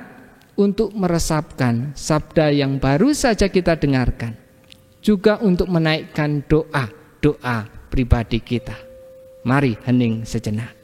untuk meresapkan sabda yang baru saja kita dengarkan, juga untuk menaikkan doa pribadi kita. Mari hening sejenak.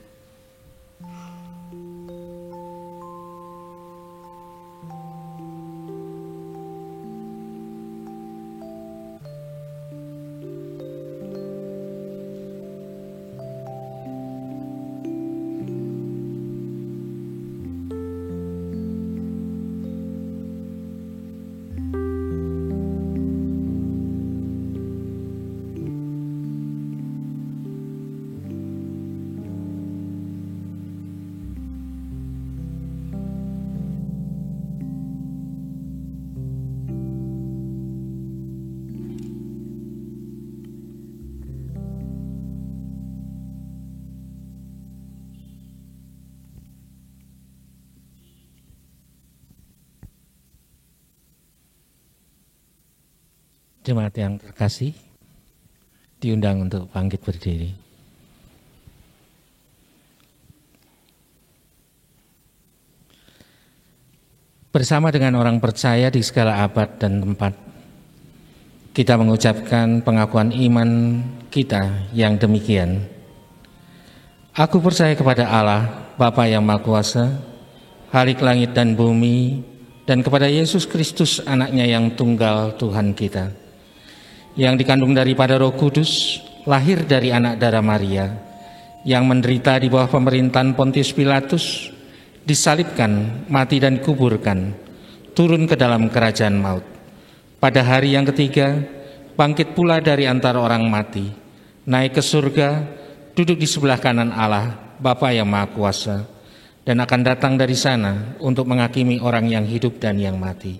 Jemaat yang terkasih, diundang untuk bangkit berdiri. Bersama dengan orang percaya di segala abad dan tempat, kita mengucapkan pengakuan iman kita yang demikian. Aku percaya kepada Allah, Bapa yang Maha Kuasa, Khalik langit dan bumi, dan kepada Yesus Kristus, anaknya yang tunggal Tuhan kita, yang dikandung daripada Roh Kudus, lahir dari anak darah Maria, yang menderita di bawah pemerintahan Pontius Pilatus, disalibkan, mati dan dikuburkan, turun ke dalam kerajaan maut. Pada hari yang ketiga, bangkit pula dari antara orang mati, naik ke surga, duduk di sebelah kanan Allah, Bapa yang Maha Kuasa, dan akan datang dari sana untuk menghakimi orang yang hidup dan yang mati.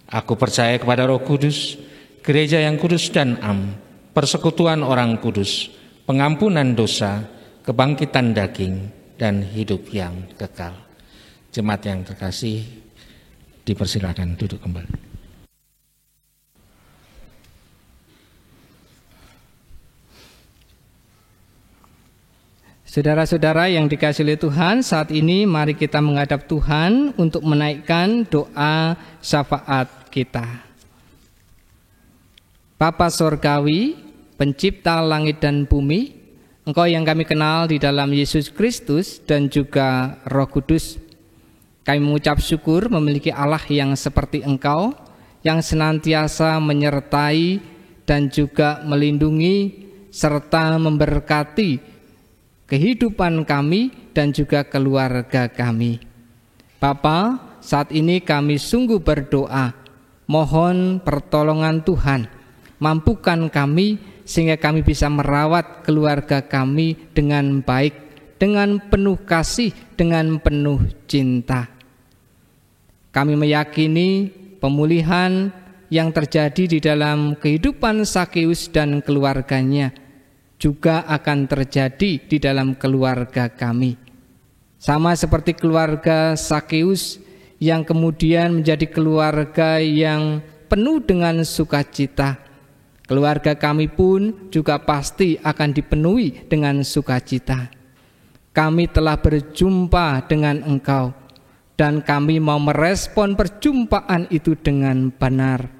Aku percaya kepada Roh Kudus, gereja yang kudus dan am, persekutuan orang kudus, pengampunan dosa, kebangkitan daging, dan hidup yang kekal. Jemaat yang terkasih, dipersilakan duduk kembali. Saudara-saudara yang dikasihi oleh Tuhan, saat ini mari kita menghadap Tuhan untuk menaikkan doa syafaat kita. Bapa Sorgawi, pencipta langit dan bumi, Engkau yang kami kenal di dalam Yesus Kristus dan juga Roh Kudus. Kami mengucap syukur memiliki Allah yang seperti Engkau, yang senantiasa menyertai dan juga melindungi serta memberkati kehidupan kami dan juga keluarga kami. Bapa, saat ini kami sungguh berdoa, mohon pertolongan Tuhan, mampukan kami sehingga kami bisa merawat keluarga kami dengan baik, dengan penuh kasih, dengan penuh cinta. Kami meyakini pemulihan yang terjadi di dalam kehidupan Sakeus dan keluarganya juga akan terjadi di dalam keluarga kami. Sama seperti keluarga Sakeus yang kemudian menjadi keluarga yang penuh dengan sukacita. Keluarga kami pun juga pasti akan dipenuhi dengan sukacita. Kami telah berjumpa dengan Engkau dan kami mau merespon perjumpaan itu dengan benar.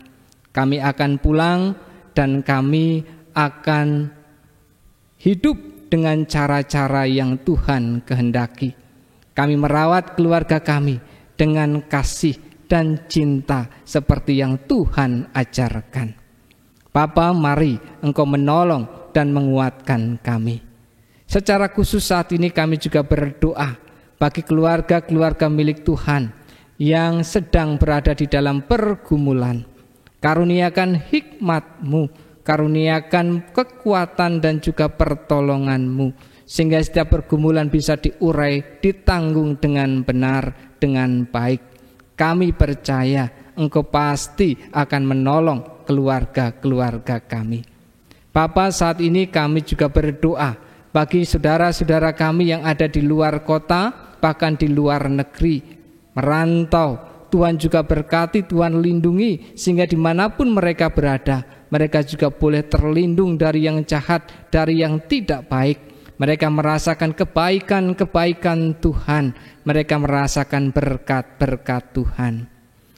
Kami akan pulang dan kami akan hidup dengan cara-cara yang Tuhan kehendaki. Kami merawat keluarga kami dengan kasih dan cinta seperti yang Tuhan ajarkan. Bapa, mari Engkau menolong dan menguatkan kami. Secara khusus saat ini kami juga berdoa bagi keluarga-keluarga milik Tuhan yang sedang berada di dalam pergumulan. Karuniakan hikmat-Mu, karuniakan kekuatan dan juga pertolongan-Mu, sehingga setiap pergumulan bisa diurai, ditanggung dengan benar, dengan baik. Kami percaya Engkau pasti akan menolong keluarga-keluarga kami. Bapa, saat ini kami juga berdoa bagi saudara-saudara kami yang ada di luar kota, bahkan di luar negeri, merantau. Tuhan juga berkati, Tuhan lindungi, sehingga dimanapun mereka berada, mereka juga boleh terlindung dari yang jahat, dari yang tidak baik. Mereka merasakan kebaikan-kebaikan Tuhan, mereka merasakan berkat-berkat Tuhan.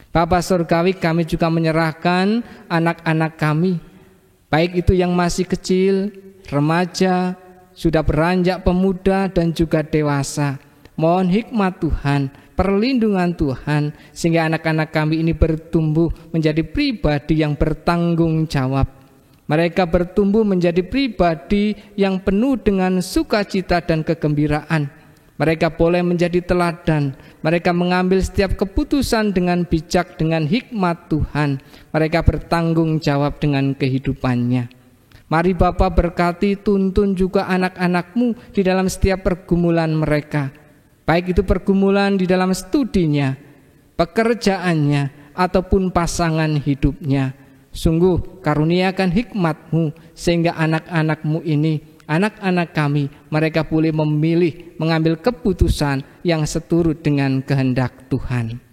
Bapa Surgawi, kami juga menyerahkan anak-anak kami, baik itu yang masih kecil, remaja, sudah beranjak pemuda dan juga dewasa. Mohon hikmat Tuhan, perlindungan Tuhan, sehingga anak-anak kami ini bertumbuh menjadi pribadi yang bertanggung jawab. Mereka bertumbuh menjadi pribadi yang penuh dengan sukacita dan kegembiraan. Mereka boleh menjadi teladan. Mereka mengambil setiap keputusan dengan bijak, dengan hikmat Tuhan. Mereka bertanggung jawab dengan kehidupannya. Mari Bapa berkati, tuntun juga anak-anak-Mu di dalam setiap pergumulan mereka. Baik itu pergumulan di dalam studinya, pekerjaannya, ataupun pasangan hidupnya. Sungguh karuniakan hikmat-Mu, sehingga anak-anak-Mu ini, anak-anak kami, mereka boleh memilih, mengambil keputusan yang seturut dengan kehendak Tuhan.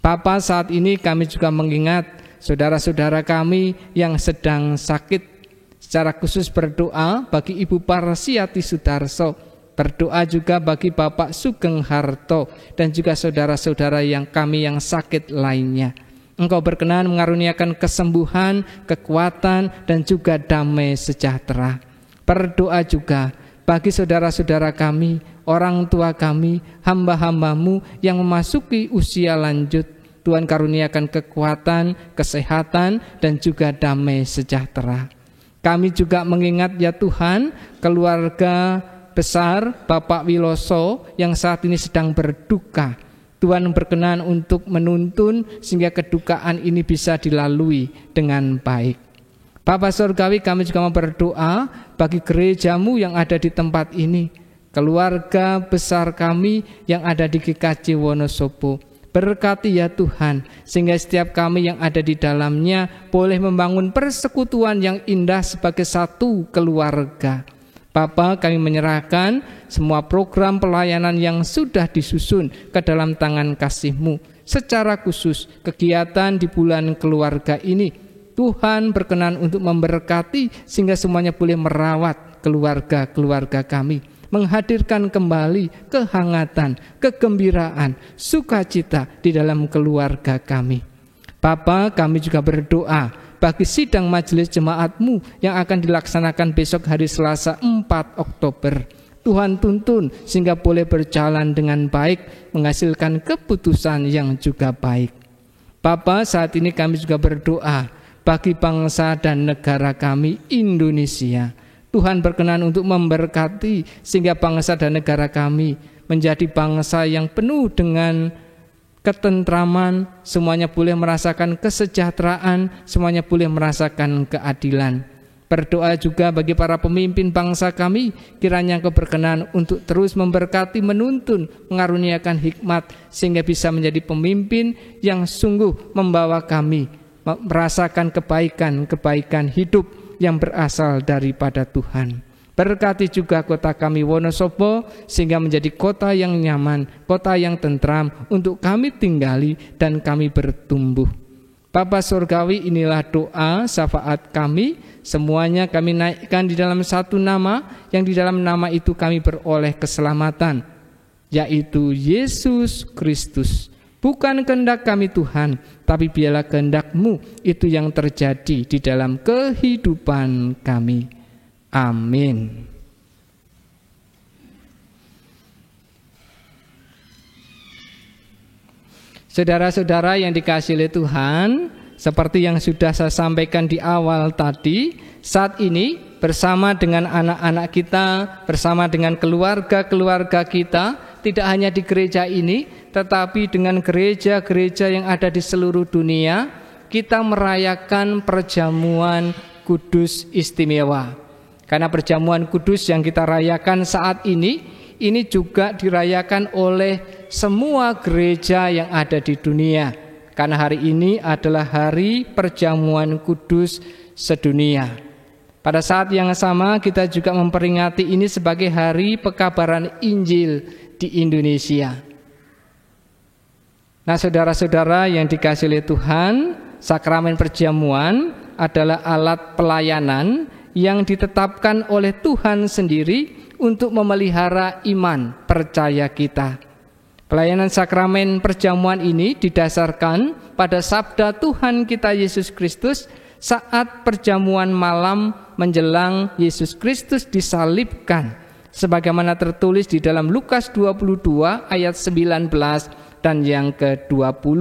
Bapa, saat ini kami juga mengingat saudara-saudara kami yang sedang sakit. Secara khusus berdoa bagi Ibu Parsiati Sudarso, berdoa juga bagi Bapak Sugeng Harto dan juga saudara-saudara yang kami yang sakit lainnya. Engkau berkenan mengaruniakan kesembuhan, kekuatan dan juga damai sejahtera. Berdoa juga bagi saudara-saudara kami, orang tua kami, hamba-hamba-Mu yang memasuki usia lanjut. Tuhan karuniakan kekuatan, kesehatan dan juga damai sejahtera. Kami juga mengingat ya Tuhan, keluarga besar Bapak Wiloso yang saat ini sedang berduka. Tuhan berkenan untuk menuntun sehingga kedukaan ini bisa dilalui dengan baik. Bapa Surgawi, kami juga mau berdoa bagi gereja-Mu yang ada di tempat ini, keluarga besar kami yang ada di GKJ Wonosobo. Berkati ya Tuhan, sehingga setiap kami yang ada di dalamnya boleh membangun persekutuan yang indah sebagai satu keluarga. Bapa, kami menyerahkan semua program pelayanan yang sudah disusun ke dalam tangan kasih-Mu. Secara khusus kegiatan di bulan keluarga ini, Tuhan berkenan untuk memberkati sehingga semuanya boleh merawat keluarga-keluarga kami. menghadirkan kembali kehangatan, kegembiraan, sukacita di dalam keluarga kami. Bapa, kami juga berdoa bagi sidang majelis jemaat-Mu yang akan dilaksanakan besok hari Selasa 4 Oktober. Tuhan tuntun sehingga boleh berjalan dengan baik, menghasilkan keputusan yang juga baik. Bapa, saat ini kami juga berdoa bagi bangsa dan negara kami Indonesia. Tuhan berkenan untuk memberkati sehingga bangsa dan negara kami menjadi bangsa yang penuh dengan ketentraman, semuanya boleh merasakan kesejahteraan, semuanya boleh merasakan keadilan. Berdoa juga bagi para pemimpin bangsa kami, kiranya Engkau berkenan untuk terus memberkati, menuntun, mengaruniakan hikmat, sehingga bisa menjadi pemimpin yang sungguh membawa kami merasakan kebaikan hidup yang berasal daripada Tuhan. Berkati juga kota kami Wonosobo, sehingga menjadi kota yang nyaman, kota yang tentram untuk kami tinggali dan kami bertumbuh. Bapa Surgawi, inilah doa syafaat kami, semuanya kami naikkan di dalam satu nama, yang di dalam nama itu kami beroleh keselamatan, yaitu Yesus Kristus. Bukan kehendak kami Tuhan, tapi biarlah kehendak-Mu itu yang terjadi di dalam kehidupan kami. Amin. Saudara-saudara yang dikasihi oleh Tuhan, seperti yang sudah saya sampaikan di awal tadi, saat ini bersama dengan anak-anak kita, bersama dengan keluarga-keluarga kita, tidak hanya di gereja ini, tetapi dengan gereja-gereja yang ada di seluruh dunia, kita merayakan perjamuan kudus istimewa. Karena perjamuan kudus yang kita rayakan saat ini juga dirayakan oleh semua gereja yang ada di dunia. Karena hari ini adalah hari perjamuan kudus sedunia. Pada saat yang sama kita juga memperingati ini sebagai hari pekabaran Injil di Indonesia. Nah, saudara-saudara yang dikasihi oleh Tuhan, sakramen perjamuan adalah alat pelayanan yang ditetapkan oleh Tuhan sendiri untuk memelihara iman percaya kita. Pelayanan sakramen perjamuan ini didasarkan pada sabda Tuhan kita Yesus Kristus saat perjamuan malam menjelang Yesus Kristus disalibkan, sebagaimana tertulis di dalam Lukas 22 ayat 19 dan yang ke-20.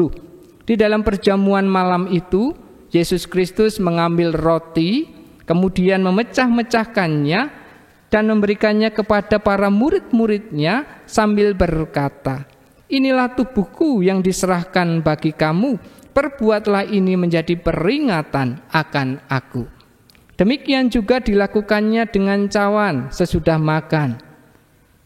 Di dalam perjamuan malam itu, Yesus Kristus mengambil roti, kemudian memecah-mecahkannya dan memberikannya kepada para murid-muridnya sambil berkata, "Inilah tubuhku yang diserahkan bagi kamu, perbuatlah ini menjadi peringatan akan aku." Demikian juga dilakukannya dengan cawan sesudah makan.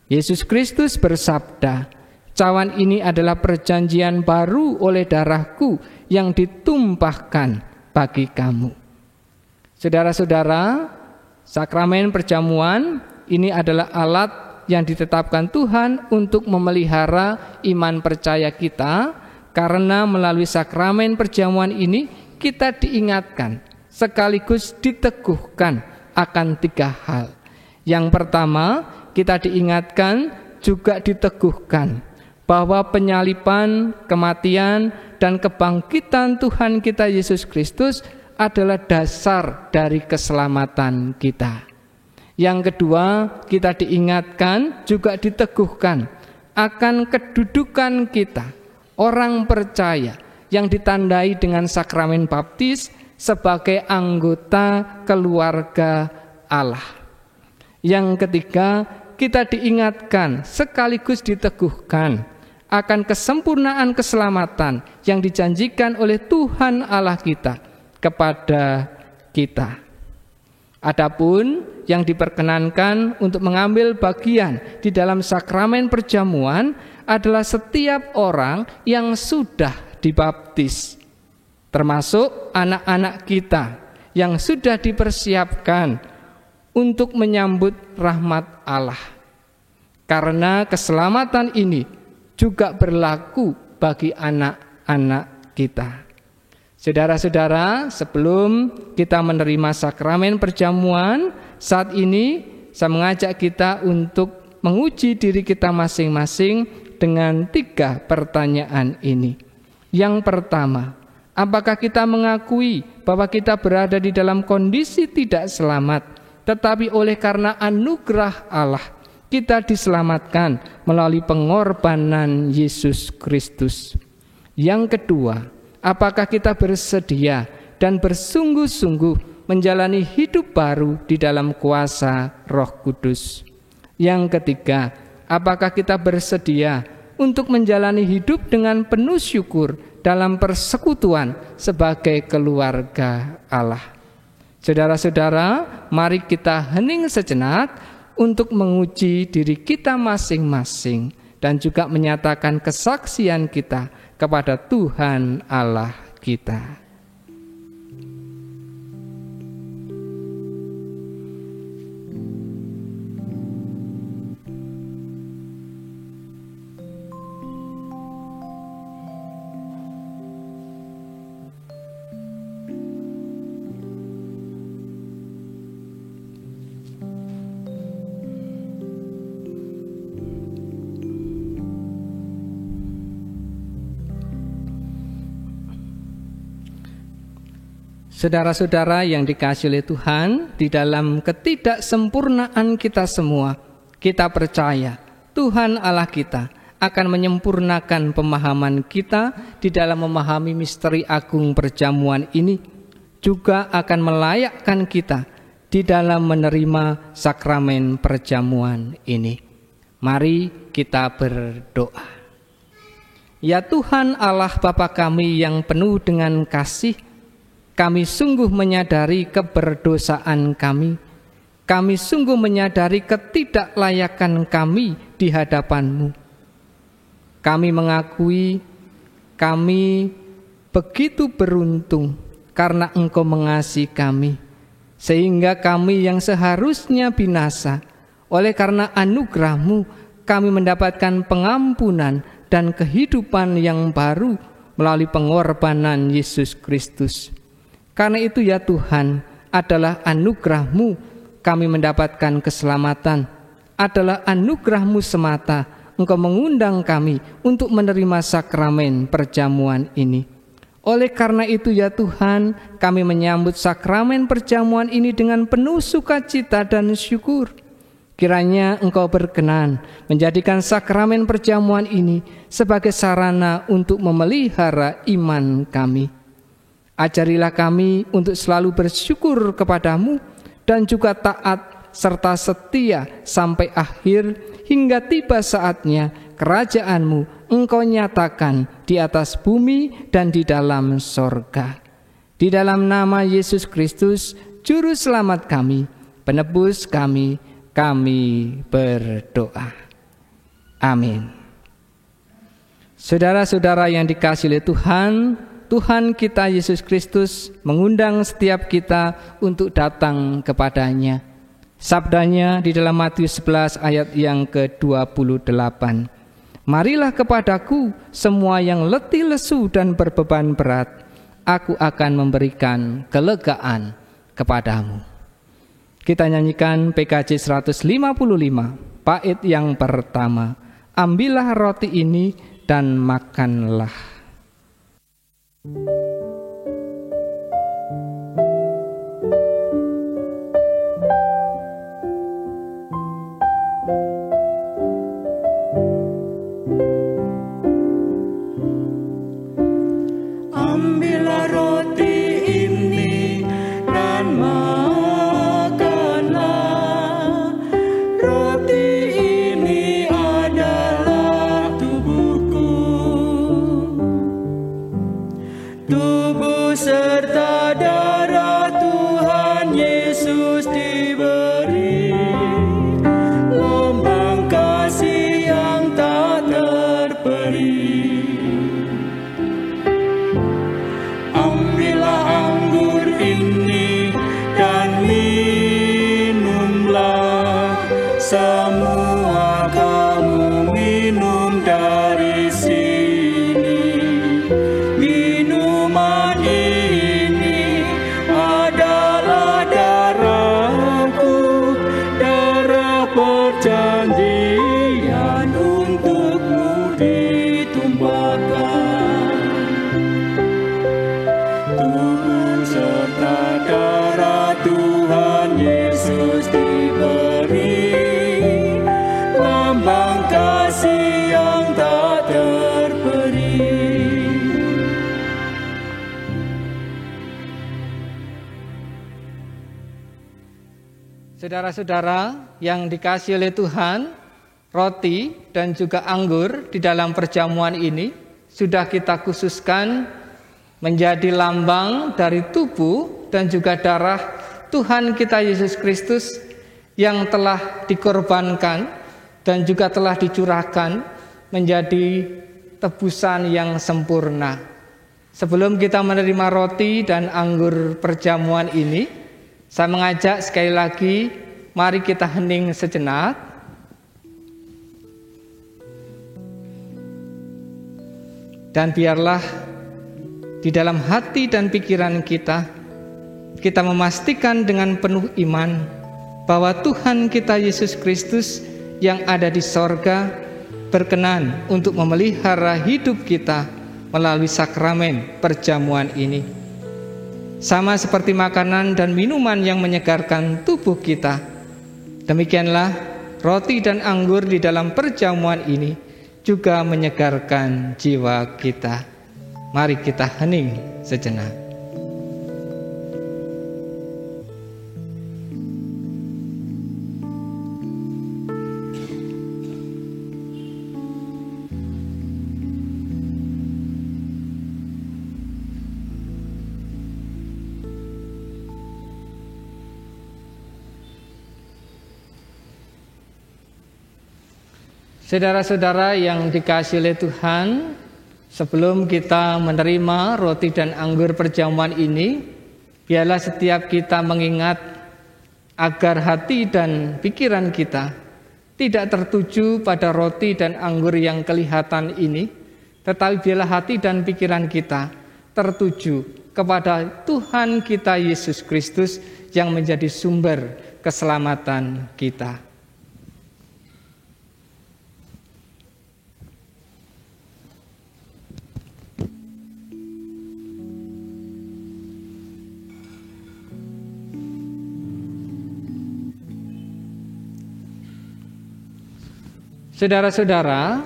Yesus Kristus bersabda, "Cawan ini adalah perjanjian baru oleh darahku yang ditumpahkan bagi kamu." Saudara-saudara, sakramen perjamuan ini adalah alat yang ditetapkan Tuhan untuk memelihara iman percaya kita, karena melalui sakramen perjamuan ini kita diingatkan sekaligus diteguhkan akan 3 hal. Yang pertama, kita diingatkan juga diteguhkan bahwa penyaliban, kematian, dan kebangkitan Tuhan kita Yesus Kristus adalah dasar dari keselamatan kita. Yang kedua, kita diingatkan juga diteguhkan akan kedudukan kita, orang percaya yang ditandai dengan sakramen baptis sebagai anggota keluarga Allah. Yang ketiga, kita diingatkan sekaligus diteguhkan akan kesempurnaan keselamatan yang dijanjikan oleh Tuhan Allah kita kepada kita. Adapun yang diperkenankan untuk mengambil bagian di dalam sakramen perjamuan adalah setiap orang yang sudah dibaptis, termasuk anak-anak kita yang sudah dipersiapkan untuk menyambut rahmat Allah. Karena keselamatan ini juga berlaku bagi anak-anak kita. Saudara-saudara, sebelum kita menerima sakramen perjamuan, saat ini saya mengajak kita untuk menguji diri kita masing-masing dengan 3 pertanyaan ini. Yang pertama, apakah kita mengakui bahwa kita berada di dalam kondisi tidak selamat, tetapi oleh karena anugerah Allah, kita diselamatkan melalui pengorbanan Yesus Kristus? Yang kedua, apakah kita bersedia dan bersungguh-sungguh menjalani hidup baru di dalam kuasa Roh Kudus? Yang ketiga, apakah kita bersedia untuk menjalani hidup dengan penuh syukur dalam persekutuan sebagai keluarga Allah? Saudara-saudara, mari kita hening sejenak untuk menguji diri kita masing-masing dan juga menyatakan kesaksian kita kepada Tuhan Allah kita. Saudara-saudara yang dikasihi oleh Tuhan, di dalam ketidaksempurnaan kita semua, kita percaya Tuhan Allah kita akan menyempurnakan pemahaman kita di dalam memahami misteri agung perjamuan ini, juga akan melayakkan kita di dalam menerima sakramen perjamuan ini. Mari kita berdoa. Ya Tuhan Allah Bapa kami yang penuh dengan kasih, kami sungguh menyadari keberdosaan kami. Kami sungguh menyadari ketidaklayakan kami di hadapan-Mu. Kami mengakui kami begitu beruntung karena Engkau mengasihi kami, sehingga kami yang seharusnya binasa, oleh karena anugerah-Mu kami mendapatkan pengampunan dan kehidupan yang baru melalui pengorbanan Yesus Kristus. Karena itu ya Tuhan, adalah anugerah-Mu kami mendapatkan keselamatan. Adalah anugerah-Mu semata Engkau mengundang kami untuk menerima sakramen perjamuan ini. Oleh karena itu ya Tuhan, kami menyambut sakramen perjamuan ini dengan penuh sukacita dan syukur. Kiranya Engkau berkenan menjadikan sakramen perjamuan ini sebagai sarana untuk memelihara iman kami. Ajarilah kami untuk selalu bersyukur kepadamu dan juga taat serta setia sampai akhir, hingga tiba saatnya kerajaan-Mu Engkau nyatakan di atas bumi dan di dalam sorga. Di dalam nama Yesus Kristus, Juru Selamat kami, Penebus kami, kami berdoa. Amin. Saudara-saudara yang dikasihi oleh Tuhan, Tuhan kita Yesus Kristus mengundang setiap kita untuk datang kepadanya. Sabdanya di dalam Matius 11 ayat yang ke-28. Marilah kepadaku semua yang letih lesu dan berbeban berat, aku akan memberikan kelegaan kepadamu. Kita nyanyikan PKJ 155, bait yang pertama. Ambillah roti ini dan makanlah. Ambillah roti ini dan makanlah. Roti ini adalah tubuhku. tentang kasih yang tak terperi. Saudara-saudara yang dikasihi oleh Tuhan, roti dan juga anggur di dalam perjamuan ini sudah kita khususkan menjadi lambang dari tubuh dan juga darah Tuhan kita Yesus Kristus yang telah dikorbankan dan juga telah dicurahkan menjadi tebusan yang sempurna. Sebelum kita menerima roti dan anggur perjamuan ini, saya mengajak sekali lagi, mari kita hening sejenak. Dan biarlah di dalam hati dan pikiran kita memastikan dengan penuh iman bahwa Tuhan kita Yesus Kristus yang ada di sorga berkenan untuk memelihara hidup kita melalui sakramen perjamuan ini. Sama seperti makanan dan minuman yang menyegarkan tubuh kita, demikianlah roti dan anggur di dalam perjamuan ini juga menyegarkan jiwa kita. Mari kita hening sejenak. Saudara-saudara yang dikasihi oleh Tuhan, sebelum kita menerima roti dan anggur perjamuan ini, biarlah setiap kita mengingat agar hati dan pikiran kita tidak tertuju pada roti dan anggur yang kelihatan ini, tetapi biarlah hati dan pikiran kita tertuju kepada Tuhan kita Yesus Kristus yang menjadi sumber keselamatan kita. Saudara-saudara,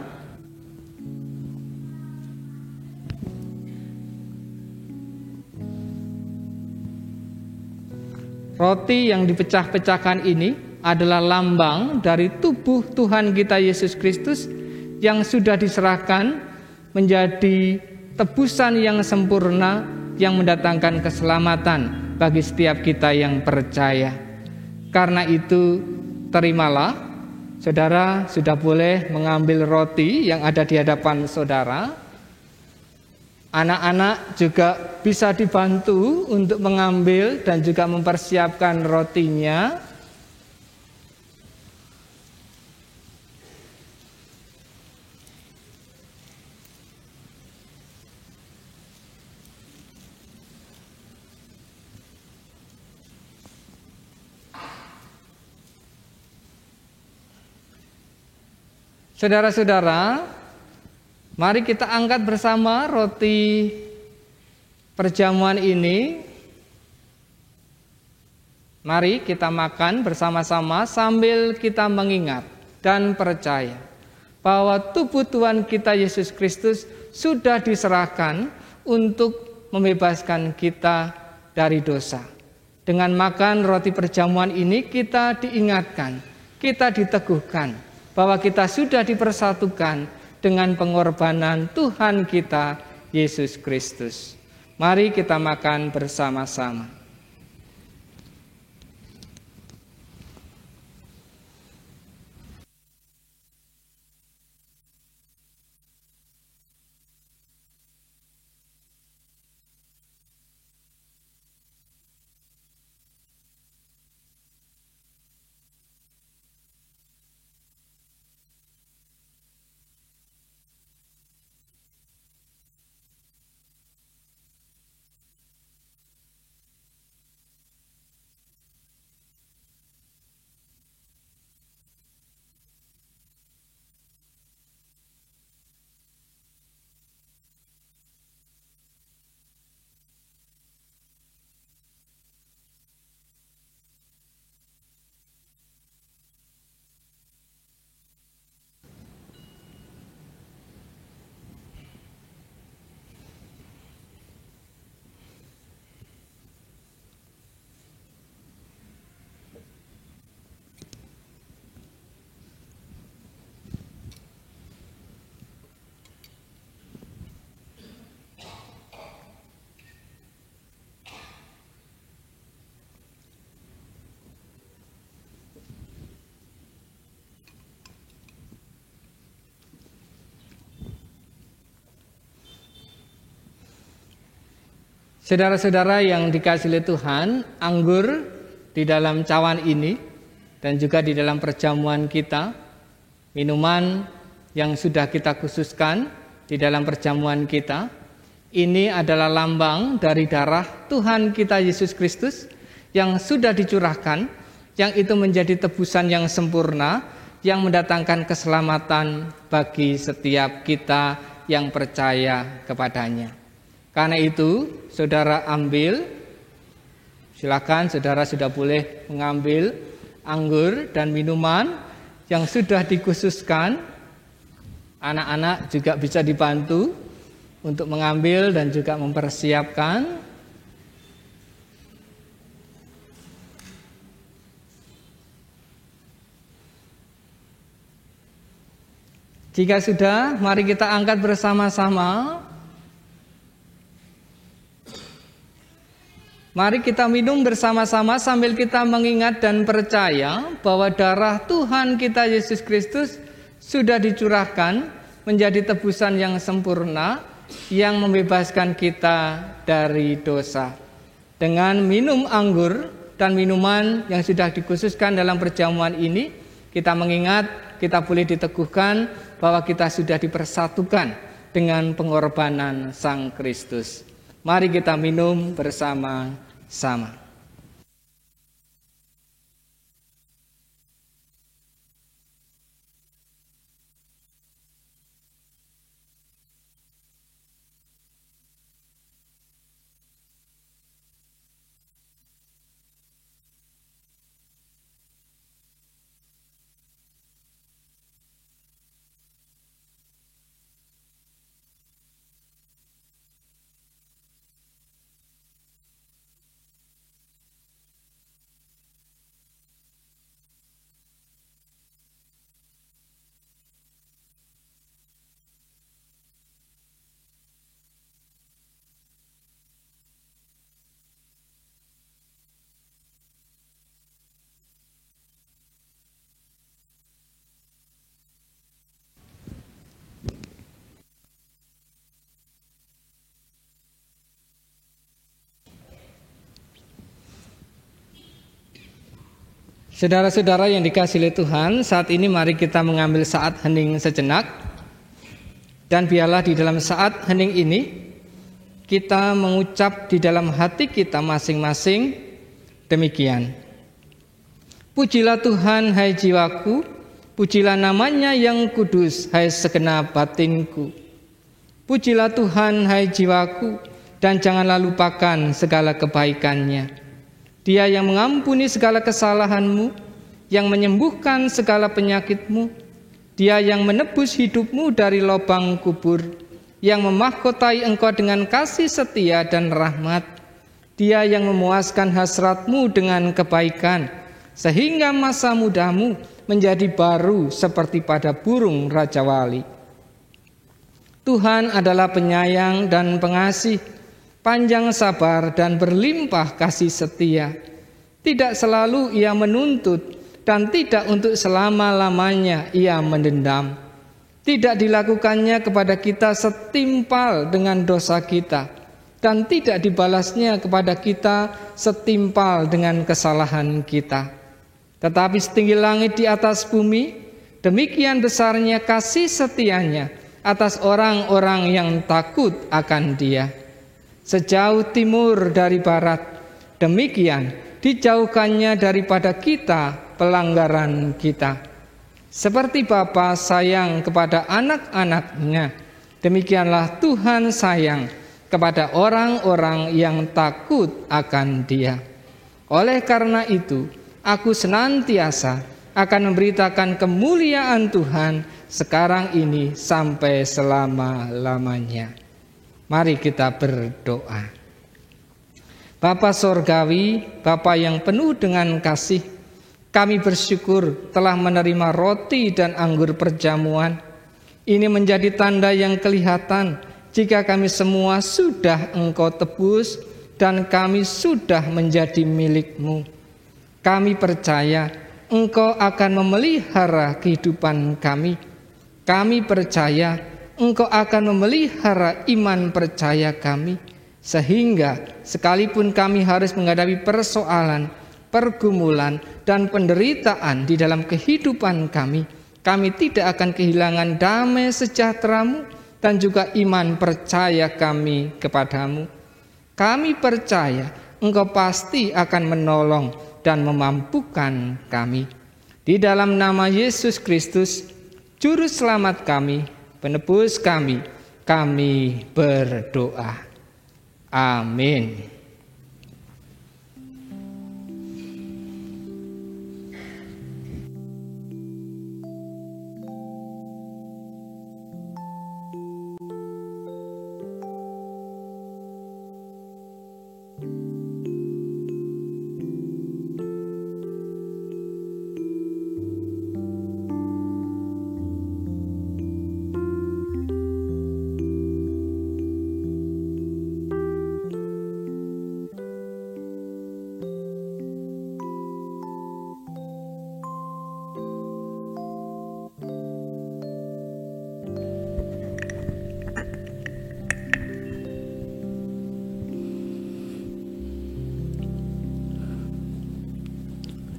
roti yang dipecah-pecahkan ini adalah lambang dari tubuh Tuhan kita Yesus Kristus yang sudah diserahkan menjadi tebusan yang sempurna yang mendatangkan keselamatan bagi setiap kita yang percaya. Karena itu, terimalah. Saudara sudah boleh mengambil roti yang ada di hadapan saudara. Anak-anak juga bisa dibantu untuk mengambil dan juga mempersiapkan rotinya. Saudara-saudara, mari kita angkat bersama roti perjamuan ini. Mari kita makan bersama-sama sambil kita mengingat dan percaya bahwa tubuh Tuhan kita Yesus Kristus sudah diserahkan untuk membebaskan kita dari dosa. Dengan makan roti perjamuan ini kita diingatkan, kita diteguhkan bahwa kita sudah dipersatukan dengan pengorbanan Tuhan kita Yesus Kristus. Mari kita makan bersama-sama. Saudara-saudara yang dikasihi oleh Tuhan, anggur di dalam cawan ini dan juga di dalam perjamuan kita, minuman yang sudah kita khususkan di dalam perjamuan kita, ini adalah lambang dari darah Tuhan kita Yesus Kristus yang sudah dicurahkan, yang itu menjadi tebusan yang sempurna, yang mendatangkan keselamatan bagi setiap kita yang percaya kepadanya. Karena itu, saudara ambil, silakan saudara sudah boleh mengambil anggur dan minuman yang sudah dikhususkan. Anak-anak juga bisa dibantu untuk mengambil dan juga mempersiapkan. Jika sudah, mari kita angkat bersama-sama. Mari kita minum bersama-sama sambil kita mengingat dan percaya bahwa darah Tuhan kita Yesus Kristus sudah dicurahkan menjadi tebusan yang sempurna yang membebaskan kita dari dosa. Dengan minum anggur dan minuman yang sudah dikhususkan dalam perjamuan ini, kita mengingat, kita boleh diteguhkan bahwa kita sudah dipersatukan dengan pengorbanan Sang Kristus. Mari kita minum bersama-sama. Saudara-saudara yang dikasihi oleh Tuhan, saat ini mari kita mengambil saat hening sejenak. Dan biarlah di dalam saat hening ini kita mengucap di dalam hati kita masing-masing demikian. Pujilah Tuhan hai jiwaku, pujilah namanya yang kudus hai segenap batinku. Pujilah Tuhan hai jiwaku, dan janganlah lupakan segala kebaikannya. Dia yang mengampuni segala kesalahanmu, yang menyembuhkan segala penyakitmu. Dia yang menebus hidupmu dari lubang kubur, yang memahkotai engkau dengan kasih setia dan rahmat. Dia yang memuaskan hasratmu dengan kebaikan, sehingga masa mudamu menjadi baru seperti pada burung Raja Wali. Tuhan adalah penyayang dan pengasih, panjang sabar dan berlimpah kasih setia. Tidak selalu ia menuntut dan tidak untuk selama-lamanya ia mendendam. Tidak dilakukannya kepada kita setimpal dengan dosa kita, dan tidak dibalasnya kepada kita setimpal dengan kesalahan kita. Tetapi setinggi langit di atas bumi, demikian besarnya kasih setianya atas orang-orang yang takut akan Dia. Sejauh timur dari barat, demikian dijauhkannya daripada kita pelanggaran kita. Seperti Bapa sayang kepada anak-anaknya, demikianlah Tuhan sayang kepada orang-orang yang takut akan Dia. Oleh karena itu, aku senantiasa akan memberitakan kemuliaan Tuhan sekarang ini sampai selama-lamanya. Mari kita berdoa. Bapa Sorgawi, Bapa yang penuh dengan kasih, kami bersyukur telah menerima roti dan anggur perjamuan. Ini menjadi tanda yang kelihatan jika kami semua sudah Engkau tebus dan kami sudah menjadi milik-Mu. Kami percaya Engkau akan memelihara kehidupan kami. Kami percaya Engkau akan memelihara iman percaya kami, sehingga sekalipun kami harus menghadapi persoalan, pergumulan, dan penderitaan di dalam kehidupan kami tidak akan kehilangan damai sejahtera-Mu dan juga iman percaya kami kepadamu. Kami percaya Engkau pasti akan menolong dan memampukan kami. Di dalam nama Yesus Kristus, Juru Selamat kami, Penebus kami berdoa. Amin.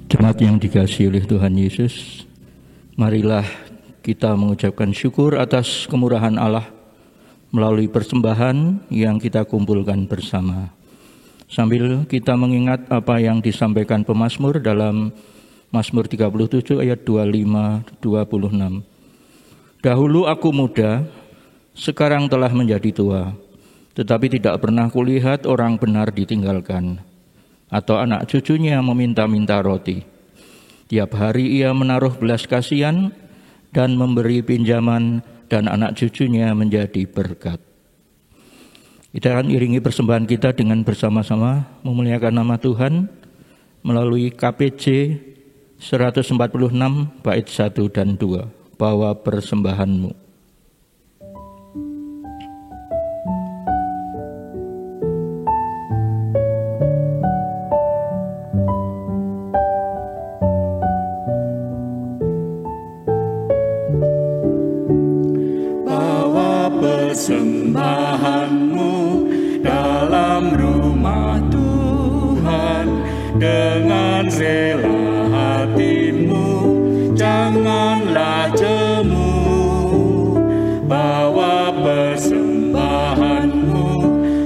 Jemaat yang dikasihi oleh Tuhan Yesus, marilah kita mengucapkan syukur atas kemurahan Allah melalui persembahan yang kita kumpulkan bersama. Sambil kita mengingat apa yang disampaikan pemazmur dalam Mazmur 37 ayat 25-26. Dahulu aku muda, sekarang telah menjadi tua, tetapi tidak pernah kulihat orang benar ditinggalkan, atau anak cucunya meminta-minta roti. Tiap hari ia menaruh belas kasihan dan memberi pinjaman, dan anak cucunya menjadi berkat. Kita akan iringi persembahan kita dengan bersama-sama memuliakan nama Tuhan melalui KPJ 146 bait 1 dan 2. Bawa persembahanmu. Persembahanmu dalam rumah Tuhan dengan rela hatimu, janganlah jemu. Bawa persembahanmu,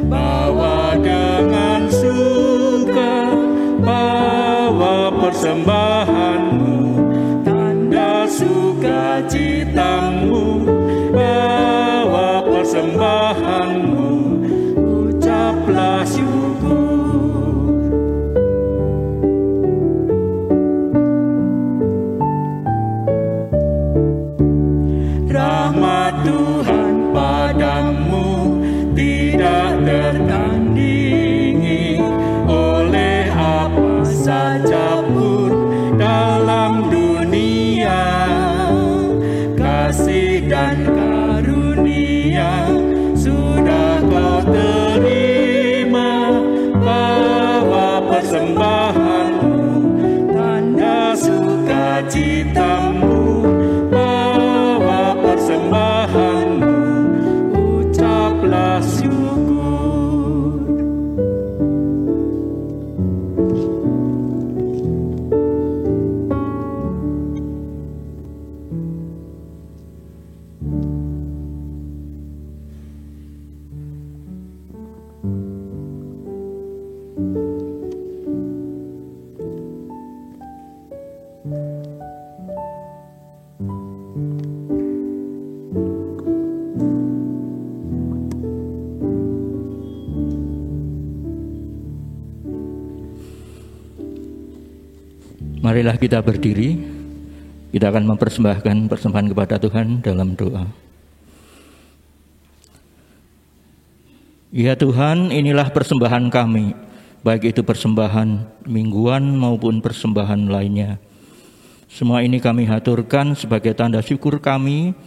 bawa dengan suka, bawa persembahanmu, tanda sukacitamu. Bawa persembahanmu, ucaplah syukur. Rahmat Tuhan padamu tidak tertandingi oleh apa saja pun dalam dunia. Kasih dan karunia sudah kau terima. Bawa persembahanmu, tanda sukacitamu. Bawa persembahanmu, ucaplah syukur. Marilah kita berdiri, kita akan mempersembahkan persembahan kepada Tuhan dalam doa. Ya Tuhan, inilah persembahan kami, baik itu persembahan mingguan maupun persembahan lainnya. Semua ini kami haturkan sebagai tanda syukur kami,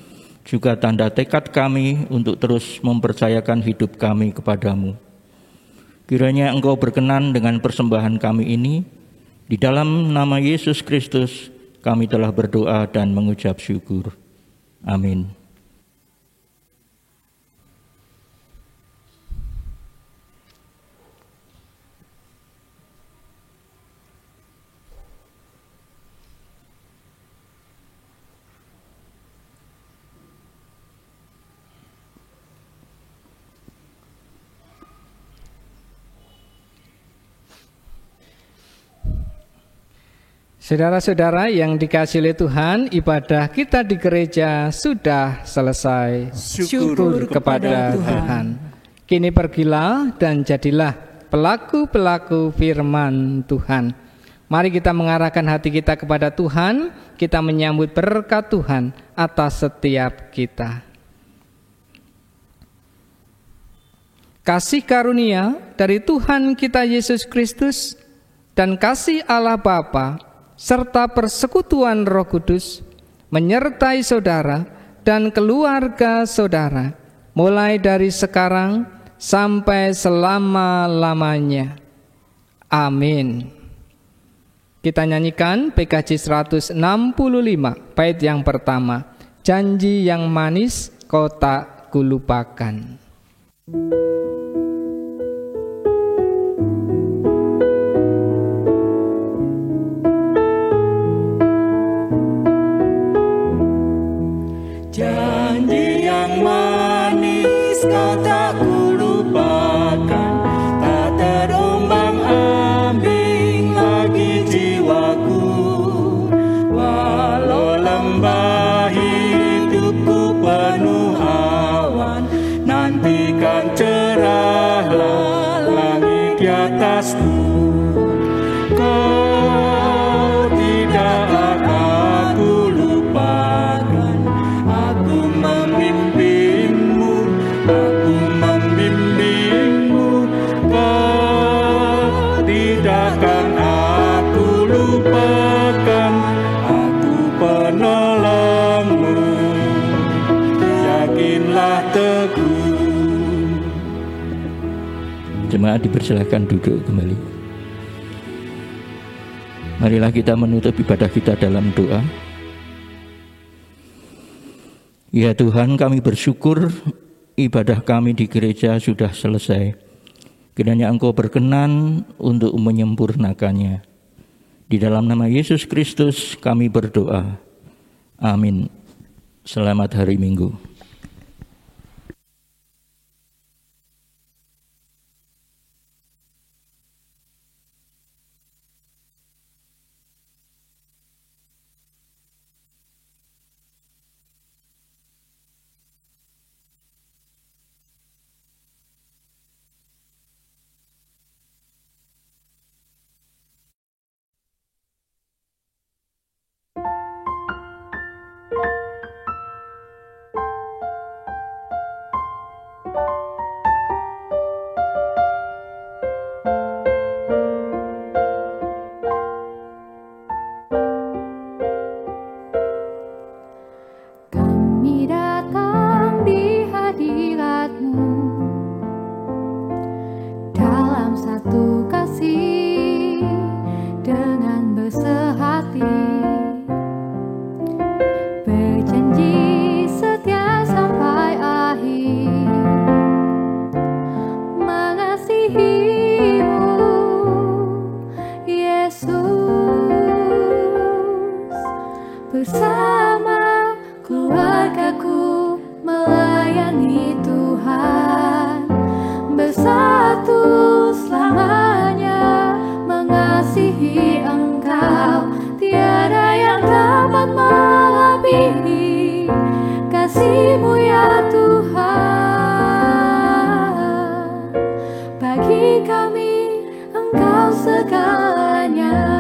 juga tanda tekad kami untuk terus mempercayakan hidup kami kepadamu. Kiranya Engkau berkenan dengan persembahan kami ini. Di dalam nama Yesus Kristus kami telah berdoa dan mengucap syukur. Amin. Saudara-saudara yang dikasihi oleh Tuhan, ibadah kita di gereja sudah selesai. Syukur kepada Tuhan. Kini pergilah dan jadilah pelaku-pelaku firman Tuhan. Mari kita mengarahkan hati kita kepada Tuhan, kita menyambut berkat Tuhan atas setiap kita. Kasih karunia dari Tuhan kita Yesus Kristus dan kasih Allah Bapa serta persekutuan Roh Kudus menyertai saudara dan keluarga saudara mulai dari sekarang sampai selama-lamanya. Amin. Kita nyanyikan PKJ 165 bait yang pertama, janji yang manis kau tak kulupakan. Janji yang manis kau tak kulupakan, tak terombang-ambing lagi jiwaku. Walau lembah hidupku penuh awan, nantikan cerahlah langit di atasku. Kau tidak akan kulupakan, aku membimbingmu, kau tidak akan aku lupakan, aku penolongmu, yakinlah teguh. Jemaat dipersilakan duduk kembali. Marilah kita menutup ibadah kita dalam doa. Ya Tuhan, kami bersyukur ibadah kami di gereja sudah selesai. Kiranya Engkau berkenan untuk menyempurnakannya. Di dalam nama Yesus Kristus kami berdoa. Amin. Selamat hari Minggu. Kami datang di hadirat-Mu dalam satu kasih dengan bersehati, berjanji setia sampai akhir, mengasihi-Mu Yesus. Bersama keluargaku melayani Tuhan, bersatu selamanya mengasihi Engkau. Tiada yang dapat melebihi kasih-Mu ya Tuhan. Bagi kami Engkau segalanya.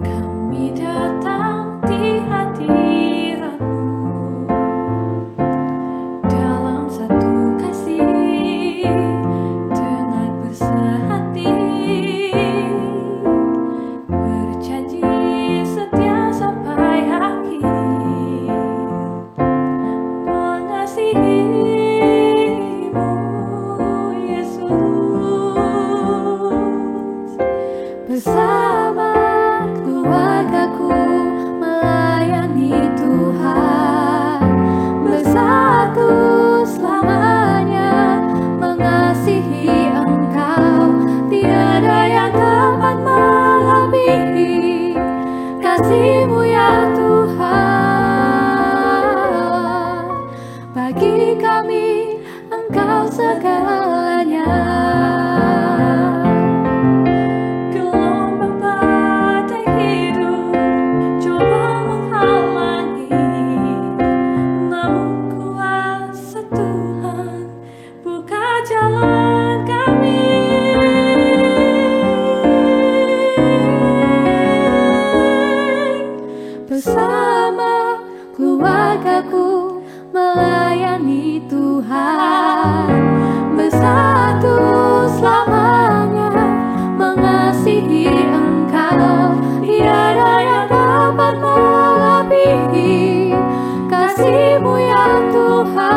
Kami datang di hadirat-Mu dalam satu kasih dengan bersehati, berjanji setia sampai akhir, mengasihi-Mu Yesus. Bersama keluargaku melayani Tuhan, bersatu selamanya mengasihi Engkau. Tiada yang dapat melebihi kasih-Mu ya Tuhan. Engkau segalanya. Gelombang badai hidup coba menghalangi, namun kuasa Tuhan buka jalan kami. Bersama keluargaku melayani Tuhan, bersatu selamanya mengasihi Engkau. Tiada yang dapat melebihi kasih-Mu ya Tuhan.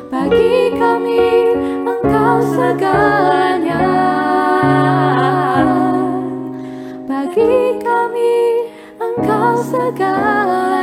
Bagi kami Engkau segalanya. Bagi kami Engkau segalanya.